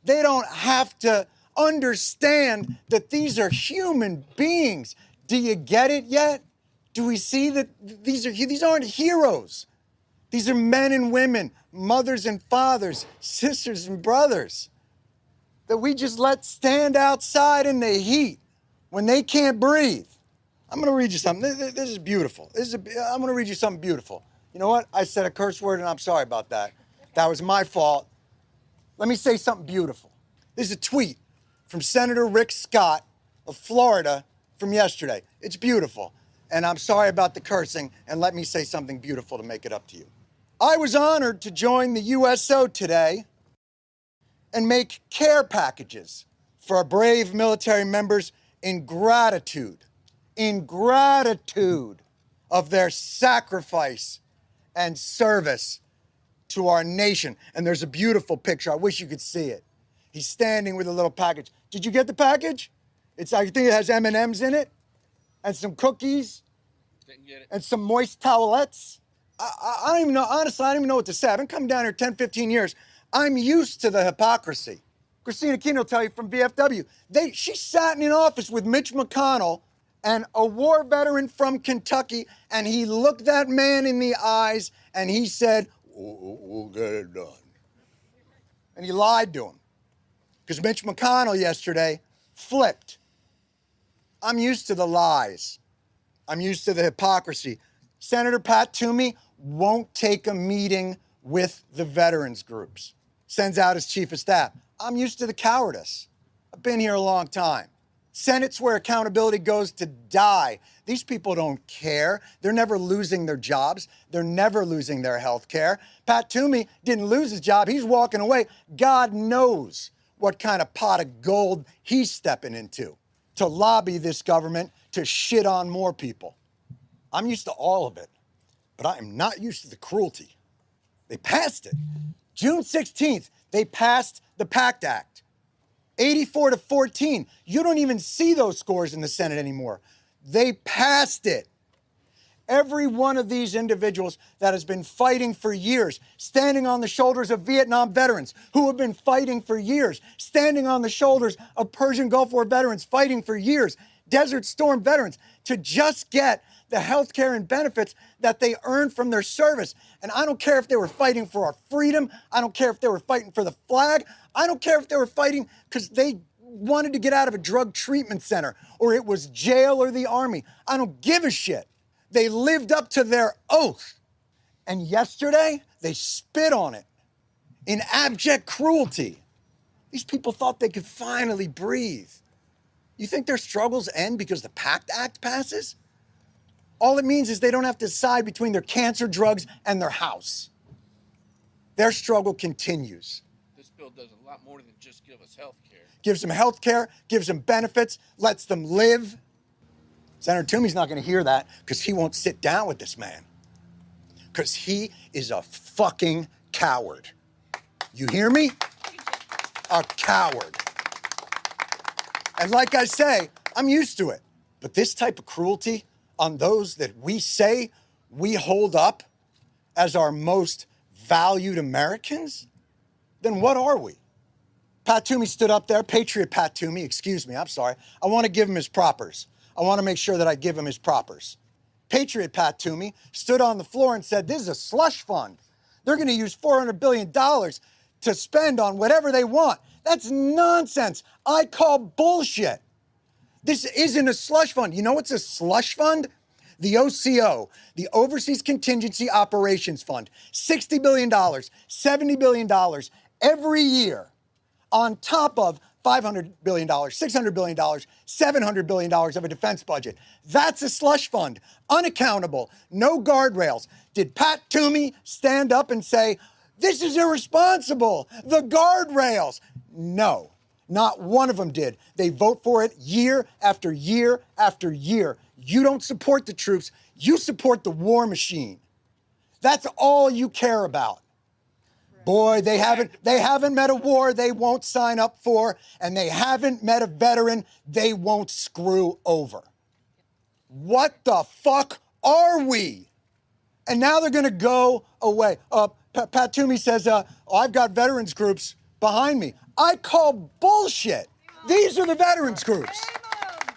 They don't have to understand that these are human beings. Do you get it yet? Do we see that these aren't heroes? These are men and women, mothers and fathers, sisters and brothers that we just let stand outside in the heat when they can't breathe. I'm gonna read you something. This is beautiful. I'm gonna read you something beautiful. You know what? I said a curse word and I'm sorry about that. That was my fault. Let me say something beautiful. This is a tweet from Senator Rick Scott of Florida from yesterday. It's beautiful. And I'm sorry about the cursing, and let me say something beautiful to make it up to you. I was honored to join the USO today and make care packages for our brave military members in gratitude of their sacrifice and service to our nation. And there's a beautiful picture. I wish you could see it. He's standing with a little package. Did you get the package? I think it has M&Ms in it and some cookies and some moist towelettes. I don't even know, honestly, I don't even know what to say. I've been coming down here 10, 15 years. I'm used to the hypocrisy. Christina Keene will tell you from VFW. She sat in an office with Mitch McConnell and a war veteran from Kentucky, and he looked that man in the eyes and he said, we'll get it done. And he lied to him. Because Mitch McConnell yesterday flipped. I'm used to the lies. I'm used to the hypocrisy. Senator Pat Toomey won't take a meeting with the veterans groups. Sends out his chief of staff. I'm used to the cowardice. I've been here a long time. Senate's where accountability goes to die. These people don't care. They're never losing their jobs. They're never losing their health care. Pat Toomey didn't lose his job. He's walking away. God knows what kind of pot of gold he's stepping into to lobby this government to shit on more people. I'm used to all of it, but I am not used to the cruelty. They passed it. June 16th, they passed the PACT Act. 84-14. You don't even see those scores in the Senate anymore. They passed it. Every one of these individuals that has been fighting for years, standing on the shoulders of Vietnam veterans who have been fighting for years, standing on the shoulders of Persian Gulf War veterans fighting for years, Desert Storm veterans, to just get the health care and benefits that they earned from their service. And I don't care if they were fighting for our freedom. I don't care if they were fighting for the flag. I don't care if they were fighting because they wanted to get out of a drug treatment center or it was jail or the army. I don't give a shit. They lived up to their oath. And yesterday, they spit on it in abject cruelty. These people thought they could finally breathe. You think their struggles end because the PACT Act passes? All it means is they don't have to decide between their cancer drugs and their house. Their struggle continues. This bill does a lot more than just give us health care. Gives them health care, gives them benefits, lets them live. Senator Toomey's not going to hear that because he won't sit down with this man. Because he is a fucking coward. You hear me? A coward. And like I say, I'm used to it. But this type of cruelty on those that we say we hold up as our most valued Americans, then what are we? Pat Toomey stood up there, Patriot Pat Toomey, excuse me, I'm sorry. I want to give him his propers. I want to make sure that I give him his propers. Patriot Pat Toomey stood on the floor and said, this is a slush fund. They're going to use $400 billion to spend on whatever they want. That's nonsense. I call bullshit. This isn't a slush fund. You know what's a slush fund? The OCO, the Overseas Contingency Operations Fund, $60 billion, $70 billion every year on top of $500 billion, $600 billion, $700 billion of a defense budget. That's a slush fund, unaccountable, no guardrails. Did Pat Toomey stand up and say, this is irresponsible, the guardrails? No, not one of them did. They vote for it year after year after year. You don't support the troops, you support the war machine. That's all you care about. Boy, they haven't met a war they won't sign up for, and they haven't met a veteran they won't screw over. What the fuck are we? And now they're gonna go away. Pat Toomey says, I've got veterans groups behind me. I call bullshit. These are the veterans groups.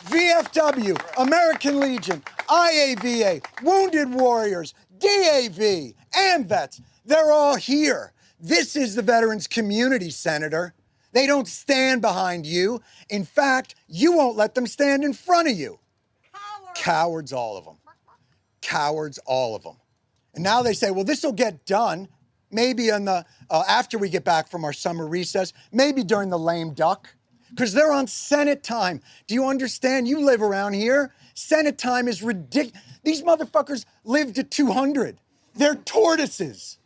VFW, American Legion, IAVA, Wounded Warriors, DAV, AMVETS, they're all here. This is the veterans community, Senator. They don't stand behind you. In fact, you won't let them stand in front of you. Cowards, all of them. Cowards, all of them. And now they say, well, this will get done maybe after we get back from our summer recess, maybe during the lame duck. because they're on Senate time. Do you understand? You live around here. Senate time is ridiculous. These motherfuckers live to 200. They're tortoises.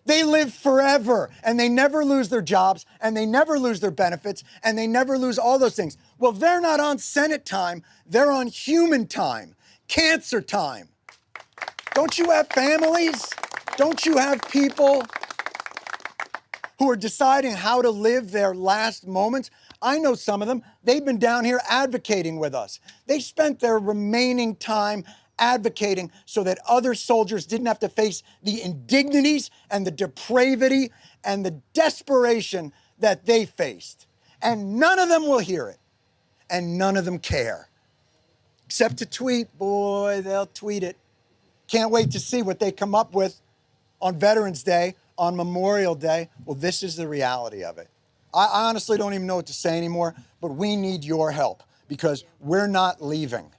They live forever, and they never lose their jobs, and they never lose their benefits, and they never lose all those things. Well, they're not on Senate time. They're on human time, cancer time. Don't you have families? Don't you have people who are deciding how to live their last moments? I know some of them. They've been down here advocating with us. They spent their remaining time advocating so that other soldiers didn't have to face the indignities and the depravity and the desperation that they faced. And none of them will hear it. And none of them care. Except to tweet. Boy, they'll tweet it. Can't wait to see what they come up with on Veterans Day, on Memorial Day. Well, this is the reality of it. I honestly don't even know what to say anymore, but we need your help because we're not leaving.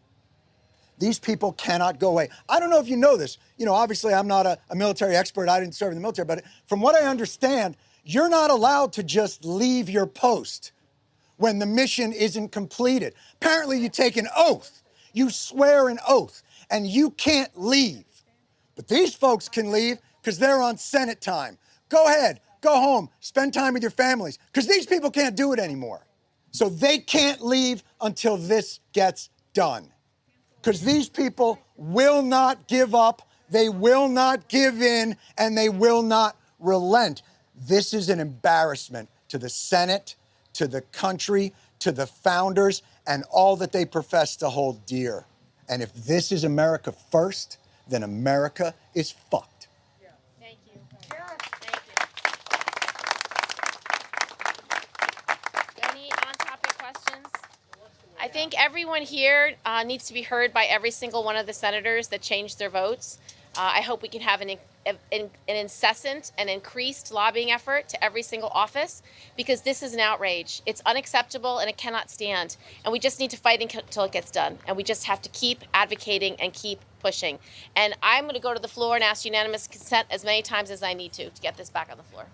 These people cannot go away. I don't know if you know this. You know, obviously I'm not a military expert. I didn't serve in the military, but from what I understand, you're not allowed to just leave your post when the mission isn't completed. Apparently you take an oath. You swear an oath, and you can't leave. But these folks can leave because they're on Senate time. Go ahead, go home, spend time with your families, because these people can't do it anymore. So they can't leave until this gets done. Because these people will not give up, they will not give in, and they will not relent. This is an embarrassment to the Senate, to the country, to the founders, and all that they profess to hold dear. And if this is America first, then America is fucked. Thank you. Any on-topic questions? I think everyone here needs to be heard by every single one of the senators that changed their votes. I hope we can have an incessant and increased lobbying effort to every single office, because this is an outrage. It's unacceptable and it cannot stand. And we just need to fight until it gets done. And we just have to keep advocating and keep pushing. And I'm going to go to the floor and ask unanimous consent as many times as I need to get this back on the floor.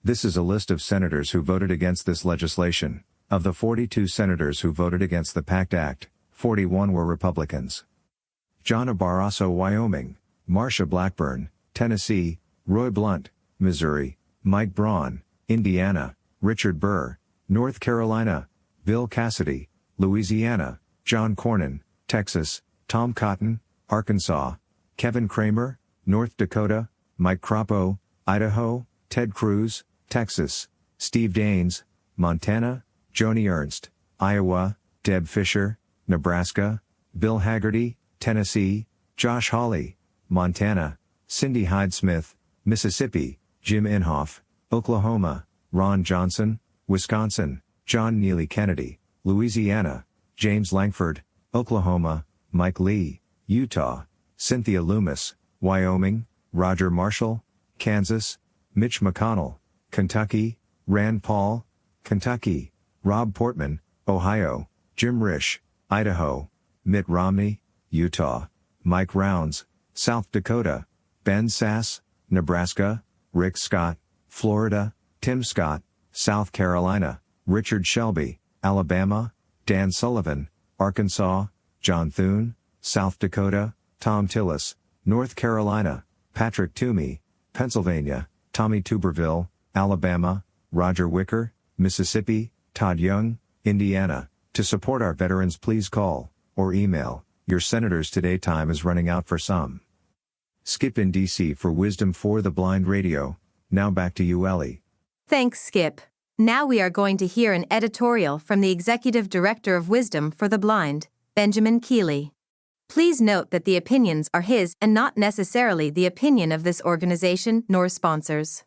This is a list of senators who voted against this legislation. Of the 42 senators who voted against the PACT Act, 41 were Republicans. John Barrasso, Wyoming; Marsha Blackburn, Tennessee; Roy Blunt, Missouri; Mike Braun, Indiana; Richard Burr, North Carolina; Bill Cassidy, Louisiana; John Cornyn, Texas; Tom Cotton, Arkansas; Kevin Kramer, North Dakota; Mike Crapo, Idaho; Ted Cruz, Texas; Steve Daines, Montana; Joni Ernst, Iowa; Deb Fischer, Nebraska; Bill Hagerty, Tennessee; Josh Hawley, Montana; Cindy Hyde-Smith, Mississippi; Jim Inhofe, Oklahoma; Ron Johnson, Wisconsin; John Neely Kennedy, Louisiana; James Langford, Oklahoma; Mike Lee, Utah; Cynthia Loomis, Wyoming; Roger Marshall, Kansas; Mitch McConnell, Kentucky; Rand Paul, Kentucky; Rob Portman, Ohio; Jim Risch, Idaho; Mitt Romney, Utah; Mike Rounds, South Dakota; Ben Sass, Nebraska; Rick Scott, Florida; Tim Scott, South Carolina; Richard Shelby, Alabama; Dan Sullivan, Arkansas; John Thune, South Dakota; Tom Tillis, North Carolina; Patrick Toomey, Pennsylvania; Tommy Tuberville, Alabama; Roger Wicker, Mississippi; Todd Young, Indiana. To support our veterans, please call or email your senators today. Time is running out for some. Skip in DC for Wisdom for the Blind Radio. Now back to you, Ellie. Thanks, Skip. Now we are going to hear an editorial from the Executive Director of Wisdom for the Blind, Benjamin Keeley. Please note that the opinions are his and not necessarily the opinion of this organization nor sponsors.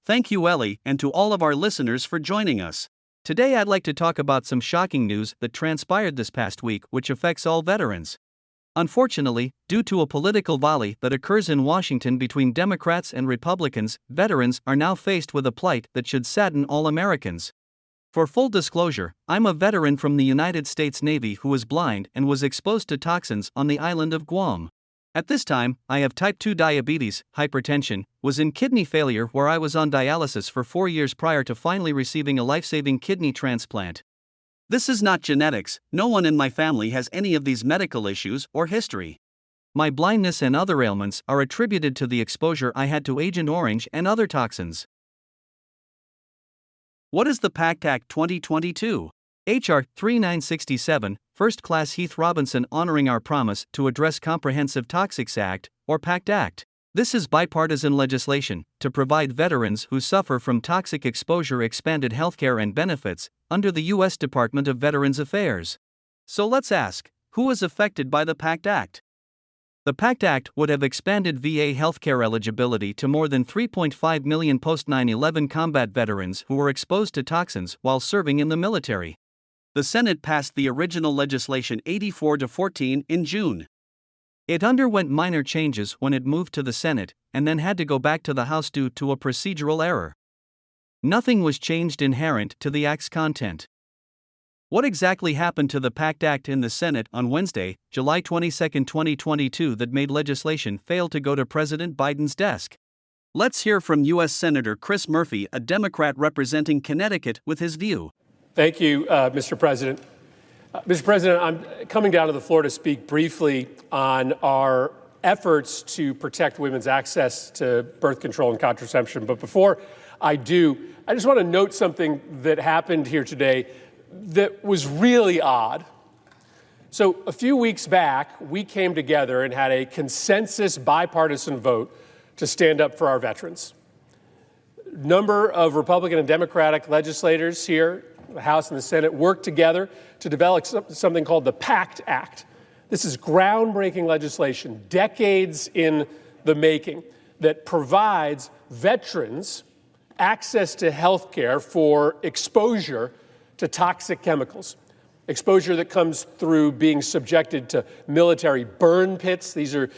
Thank you, Ellie, and to all of our listeners for joining us. Today I'd like to talk about some shocking news that transpired this past week which affects all veterans. Unfortunately, due to a political volley that occurs in Washington between Democrats and Republicans, veterans are now faced with a plight that should sadden all Americans. For full disclosure, I'm a veteran from the United States Navy who was blind and was exposed to toxins on the island of Guam. At this time, I have type 2 diabetes, hypertension, was in kidney failure where I was on dialysis for 4 years prior to finally receiving a life-saving kidney transplant. This is not genetics, no one in my family has any of these medical issues or history. My blindness and other ailments are attributed to the exposure I had to Agent Orange and other toxins. What is the PACT Act 2022? H.R. 3967, First Class Heath Robinson honoring our promise to address Comprehensive Toxics Act, or PACT Act. This is bipartisan legislation to provide veterans who suffer from toxic exposure expanded healthcare and benefits under the U.S. Department of Veterans Affairs. So let's ask, who is affected by the PACT Act? The PACT Act would have expanded VA healthcare eligibility to more than 3.5 million post 9/11 combat veterans who were exposed to toxins while serving in the military. The Senate passed the original legislation 84-14 in June. It underwent minor changes when it moved to the Senate and then had to go back to the House due to a procedural error. Nothing was changed inherent to the Act's content. What exactly happened to the PACT Act in the Senate on Wednesday, July 22, 2022 that made legislation fail to go to President Biden's desk? Let's hear from U.S. Senator Chris Murphy, a Democrat representing Connecticut, with his view. Thank you, Mr. President. Mr. President, I'm coming down to the floor to speak briefly on our efforts to protect women's access to birth control and contraception. But before I do, I just want to note something that happened here today that was really odd. So a few weeks back, we came together and had a consensus bipartisan vote to stand up for our veterans. A number of Republican and Democratic legislators here, the House and the Senate, worked together to develop something called the PACT Act. This is groundbreaking legislation, decades in the making, that provides veterans access to health care for exposure to toxic chemicals. Exposure that comes through being subjected to military burn pits. These are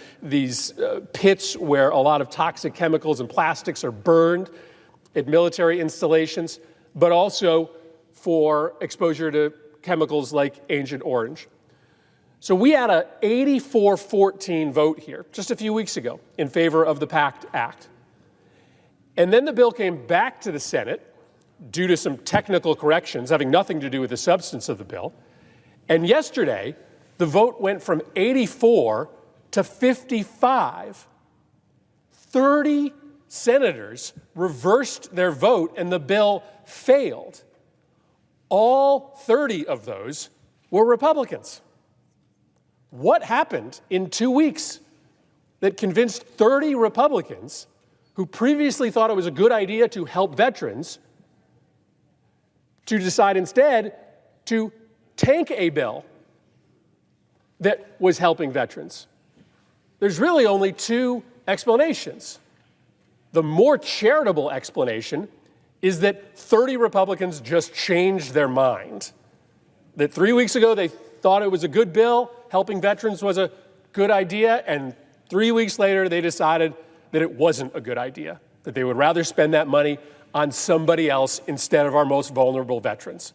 pits where a lot of toxic chemicals and plastics are burned at military installations, but also for exposure to chemicals like Agent Orange. So we had an 84-14 vote here just a few weeks ago in favor of the PACT Act. And then the bill came back to the Senate due to some technical corrections having nothing to do with the substance of the bill. And yesterday, the vote went from 84 to 55. 30 senators reversed their vote and the bill failed. All 30 of those were Republicans. What happened in 2 weeks that convinced 30 Republicans who previously thought it was a good idea to help veterans to decide instead to tank a bill that was helping veterans? There's really only two explanations. The more charitable explanation is that 30 Republicans just changed their mind. That 3 weeks ago they thought it was a good bill, helping veterans was a good idea, and 3 weeks later they decided that it wasn't a good idea, that they would rather spend that money on somebody else instead of our most vulnerable veterans.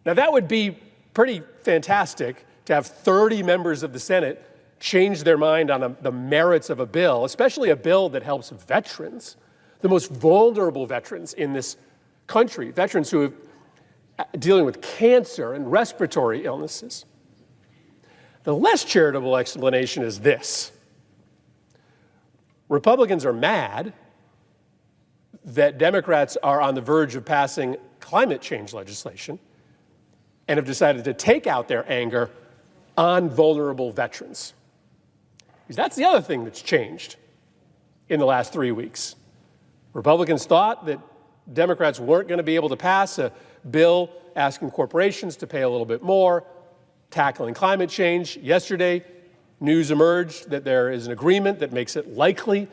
Now that would be pretty fantastic to have 30 members of the Senate change their mind on the merits of a bill, especially a bill that helps veterans, the most vulnerable veterans in this country, veterans who are dealing with cancer and respiratory illnesses. The less charitable explanation is this. Republicans are mad that Democrats are on the verge of passing climate change legislation and have decided to take out their anger on vulnerable veterans. Because that's the other thing that's changed in the last 3 weeks. Republicans thought that Democrats weren't going to be able to pass a bill asking corporations to pay a little bit more, tackling climate change. Yesterday, news emerged that there is an agreement that makes it likely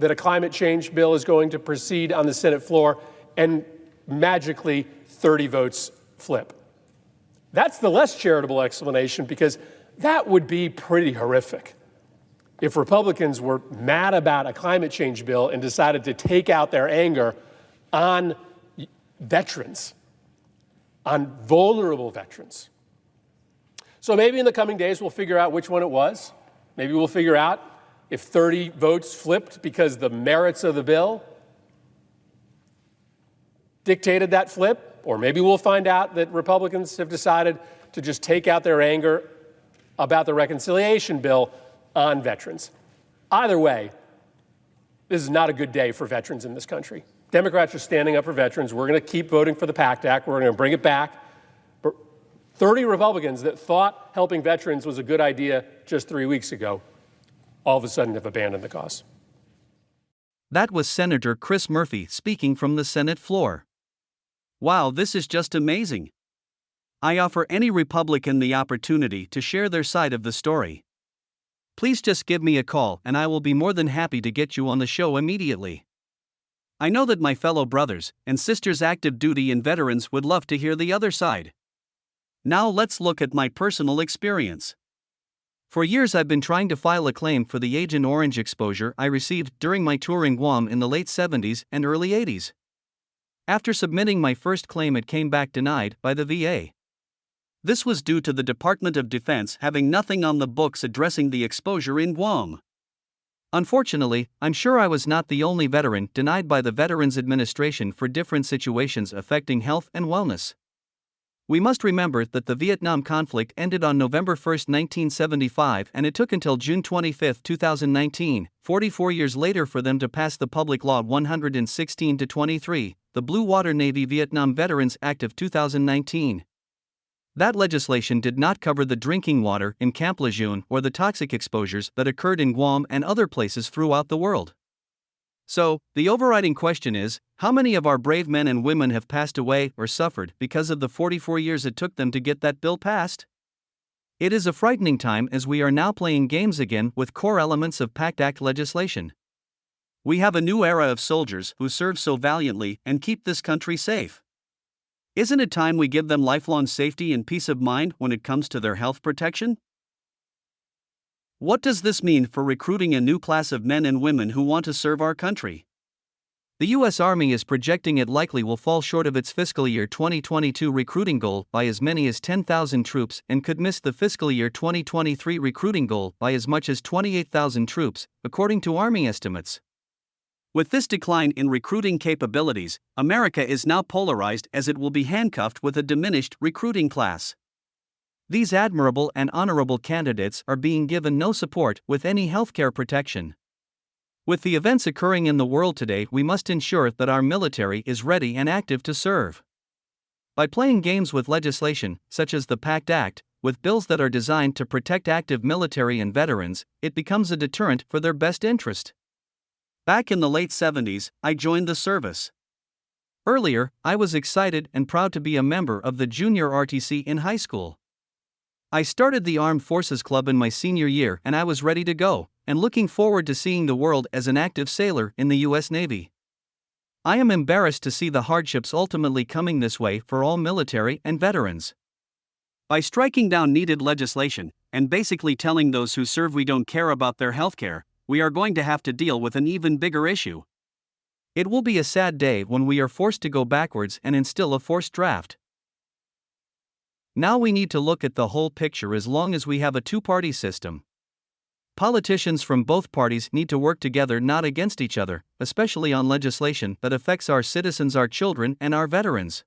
that a climate change bill is going to proceed on the Senate floor, and magically 30 votes flip. That's the less charitable explanation, because that would be pretty horrific if Republicans were mad about a climate change bill and decided to take out their anger on veterans, on vulnerable veterans. So maybe in the coming days we'll figure out which one it was. Maybe we'll figure out if 30 votes flipped because the merits of the bill dictated that flip, or maybe we'll find out that Republicans have decided to just take out their anger about the reconciliation bill on veterans. Either way, this is not a good day for veterans in this country. Democrats are standing up for veterans. We're going to keep voting for the PACT Act. We're going to bring it back. But 30 Republicans that thought helping veterans was a good idea just 3 weeks ago, all of a sudden have abandoned the cause. That was Senator Chris Murphy speaking from the Senate floor. Wow, this is just amazing. I offer any Republican the opportunity to share their side of the story. Please just give me a call and I will be more than happy to get you on the show immediately. I know that my fellow brothers and sisters active duty and veterans would love to hear the other side. Now let's look at my personal experience. For years I've been trying to file a claim for the Agent Orange exposure I received during my tour in Guam in the late 70s and early 80s. After submitting my first claim, it came back denied by the VA. This was due to the Department of Defense having nothing on the books addressing the exposure in Guam. Unfortunately, I'm sure I was not the only veteran denied by the Veterans Administration for different situations affecting health and wellness. We must remember that the Vietnam conflict ended on November 1, 1975, and it took until June 25, 2019, 44 years later, for them to pass the Public Law 116-23, the Blue Water Navy Vietnam Veterans Act of 2019. That legislation did not cover the drinking water in Camp Lejeune or the toxic exposures that occurred in Guam and other places throughout the world. So, the overriding question is, how many of our brave men and women have passed away or suffered because of the 44 years it took them to get that bill passed? It is a frightening time as we are now playing games again with core elements of PACT Act legislation. We have a new era of soldiers who serve so valiantly and keep this country safe. Isn't it time we give them lifelong safety and peace of mind when it comes to their health protection? What does this mean for recruiting a new class of men and women who want to serve our country? The U.S. Army is projecting it likely will fall short of its fiscal year 2022 recruiting goal by as many as 10,000 troops and could miss the fiscal year 2023 recruiting goal by as much as 28,000 troops, according to Army estimates. With this decline in recruiting capabilities, America is now polarized as it will be handcuffed with a diminished recruiting class. These admirable and honorable candidates are being given no support with any healthcare protection. With the events occurring in the world today, we must ensure that our military is ready and active to serve. By playing games with legislation, such as the PACT Act, with bills that are designed to protect active military and veterans, it becomes a deterrent for their best interest. Back in the late 70s, I joined the service. Earlier, I was excited and proud to be a member of the junior RTC in high school. I started the Armed Forces Club in my senior year and I was ready to go, and looking forward to seeing the world as an active sailor in the U.S. Navy. I am embarrassed to see the hardships ultimately coming this way for all military and veterans. By striking down needed legislation, and basically telling those who serve we don't care about their healthcare, we are going to have to deal with an even bigger issue. It will be a sad day when we are forced to go backwards and instill a forced draft. Now we need to look at the whole picture as long as we have a two-party system. Politicians from both parties need to work together, not against each other, especially on legislation that affects our citizens, our children, and our veterans.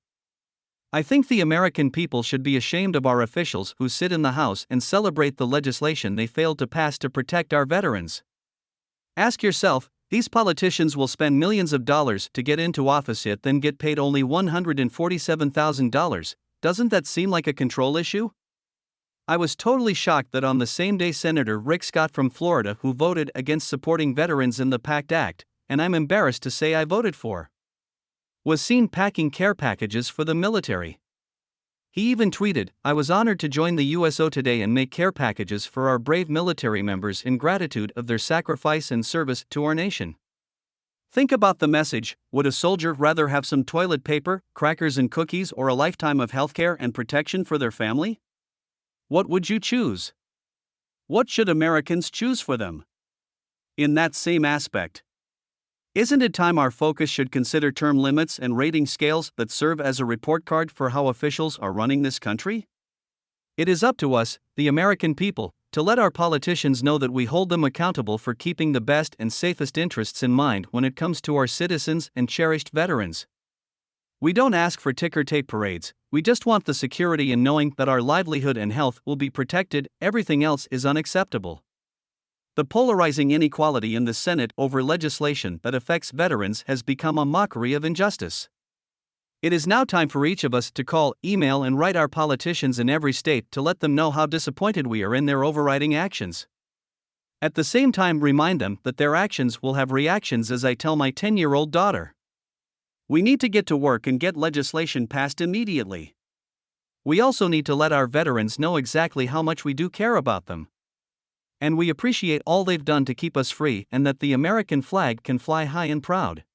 I think the American people should be ashamed of our officials who sit in the House and celebrate the legislation they failed to pass to protect our veterans. Ask yourself, these politicians will spend millions of dollars to get into office yet then get paid only $147,000. Doesn't that seem like a control issue? I was totally shocked that on the same day Senator Rick Scott from Florida, who voted against supporting veterans in the PACT Act, and I'm embarrassed to say I voted for, was seen packing care packages for the military. He even tweeted, "I was honored to join the USO today and make care packages for our brave military members in gratitude of their sacrifice and service to our nation." Think about the message. Would a soldier rather have some toilet paper, crackers and cookies, or a lifetime of healthcare and protection for their family? What would you choose? What should Americans choose for them? In that same aspect, isn't it time our focus should consider term limits and rating scales that serve as a report card for how officials are running this country? It is up to us, the American people, to let our politicians know that we hold them accountable for keeping the best and safest interests in mind when it comes to our citizens and cherished veterans. We don't ask for ticker tape parades, we just want the security in knowing that our livelihood and health will be protected. Everything else is unacceptable. The polarizing inequality in the Senate over legislation that affects veterans has become a mockery of injustice. It is now time for each of us to call, email, and write our politicians in every state to let them know how disappointed we are in their overriding actions. At the same time, remind them that their actions will have reactions, as I tell my 10-year-old daughter. We need to get to work and get legislation passed immediately. We also need to let our veterans know exactly how much we do care about them. And we appreciate all they've done to keep us free, and that the American flag can fly high and proud.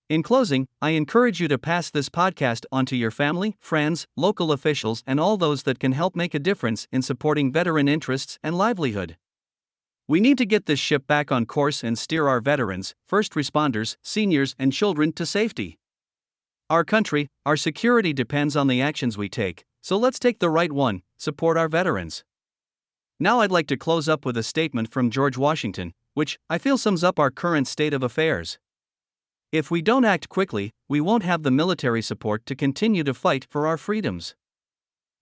In closing, I encourage you to pass this podcast on to your family, friends, local officials, and all those that can help make a difference in supporting veteran interests and livelihood. We need to get this ship back on course and steer our veterans, first responders, seniors, and children to safety. Our country, our security depends on the actions we take, so let's take the right one: support our veterans. Now I'd like to close up with a statement from George Washington, which I feel sums up our current state of affairs. If we don't act quickly, we won't have the military support to continue to fight for our freedoms.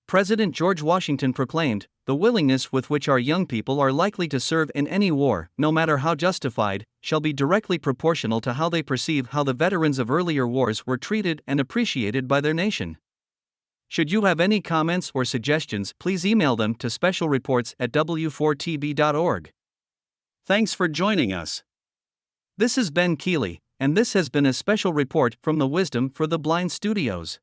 President George Washington proclaimed, "The willingness with which our young people are likely to serve in any war, no matter how justified, shall be directly proportional to how they perceive how the veterans of earlier wars were treated and appreciated by their nation." Should you have any comments or suggestions, please email them to specialreports@w4tb.org. Thanks for joining us. This is Ben Keeley, and this has been a special report from the Wisdom for the Blind Studios.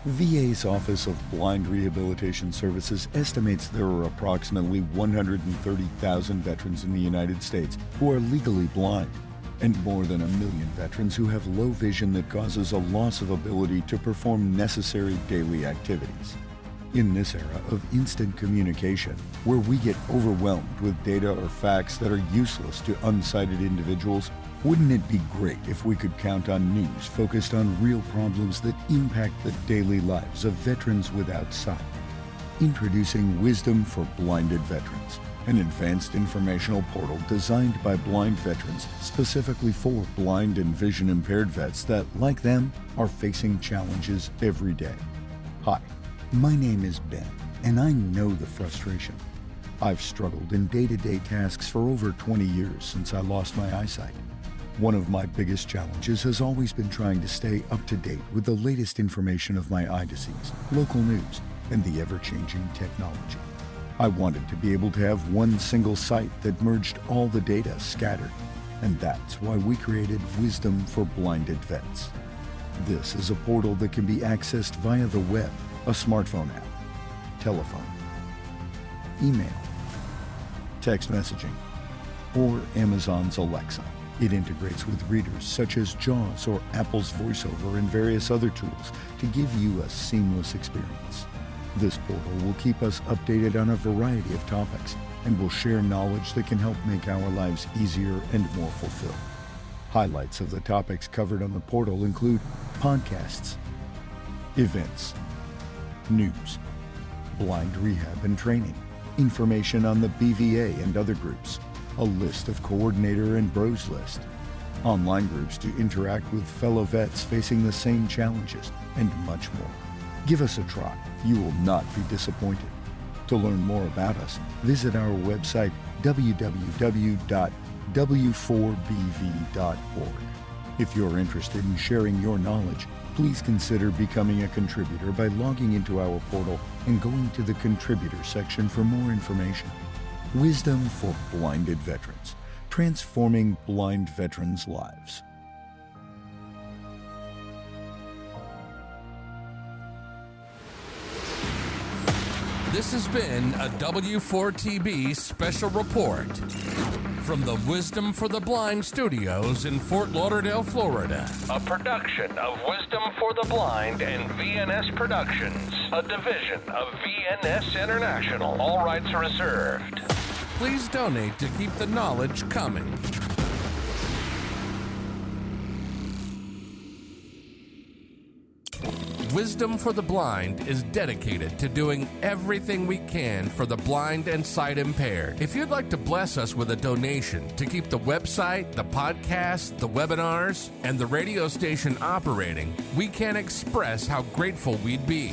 VA's Office of Blind Rehabilitation Services estimates there are approximately 130,000 veterans in the United States who are legally blind, and more than 1 million veterans who have low vision that causes a loss of ability to perform necessary daily activities. In this era of instant communication, where we get overwhelmed with data or facts that are useless to unsighted individuals, wouldn't it be great if we could count on news focused on real problems that impact the daily lives of veterans without sight? Introducing Wisdom for Blinded Veterans, an advanced informational portal designed by blind veterans specifically for blind and vision-impaired vets that, like them, are facing challenges every day. Hi. My name is Ben, and I know the frustration. I've struggled in day-to-day tasks for over 20 years since I lost my eyesight. One of my biggest challenges has always been trying to stay up to date with the latest information of my eye disease, local news, and the ever-changing technology. I wanted to be able to have one single site that merged all the data scattered, and that's why we created Wisdom for Blinded Vets. This is a portal that can be accessed via the web, a smartphone app, telephone, email, text messaging, or Amazon's Alexa. It integrates with readers such as JAWS or Apple's VoiceOver and various other tools to give you a seamless experience. This portal will keep us updated on a variety of topics and will share knowledge that can help make our lives easier and more fulfilled. Highlights of the topics covered on the portal include podcasts, events, news, blind rehab and training, information on the BVA and other groups, a list of coordinator and bros list, online groups to interact with fellow vets facing the same challenges, and much more. Give us a try. You will not be disappointed. To learn more about us, visit our website www.w4bv.org. If you're interested in sharing your knowledge, please consider becoming a contributor by logging into our portal and going to the contributor section for more information. Wisdom for Blinded Veterans, transforming blind veterans' lives. This has been a W4TB special report from the Wisdom for the Blind Studios in Fort Lauderdale, Florida. A production of Wisdom for the Blind and VNS Productions, a division of VNS International. All rights are reserved. Please donate to keep the knowledge coming. Wisdom for the Blind is dedicated to doing everything we can for the blind and sight impaired. If you'd like to bless us with a donation to keep the website, the podcast, the webinars, and the radio station operating, we can't express how grateful we'd be.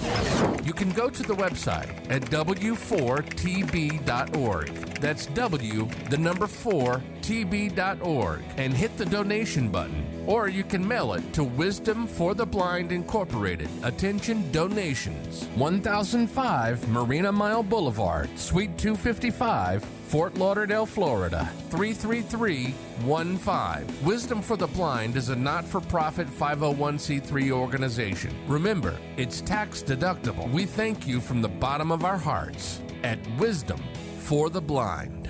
You can go to the website at w4tb.org. That's4tb.org and hit the donation button. Or you can mail it to Wisdom for the Blind Incorporated. Attention donations. 1005 Marina Mile Boulevard, Suite 255, Fort Lauderdale, Florida, 33315. Wisdom for the Blind is a not-for-profit 501c3 organization. Remember, it's tax deductible. We thank you from the bottom of our hearts at Wisdom for the Blind.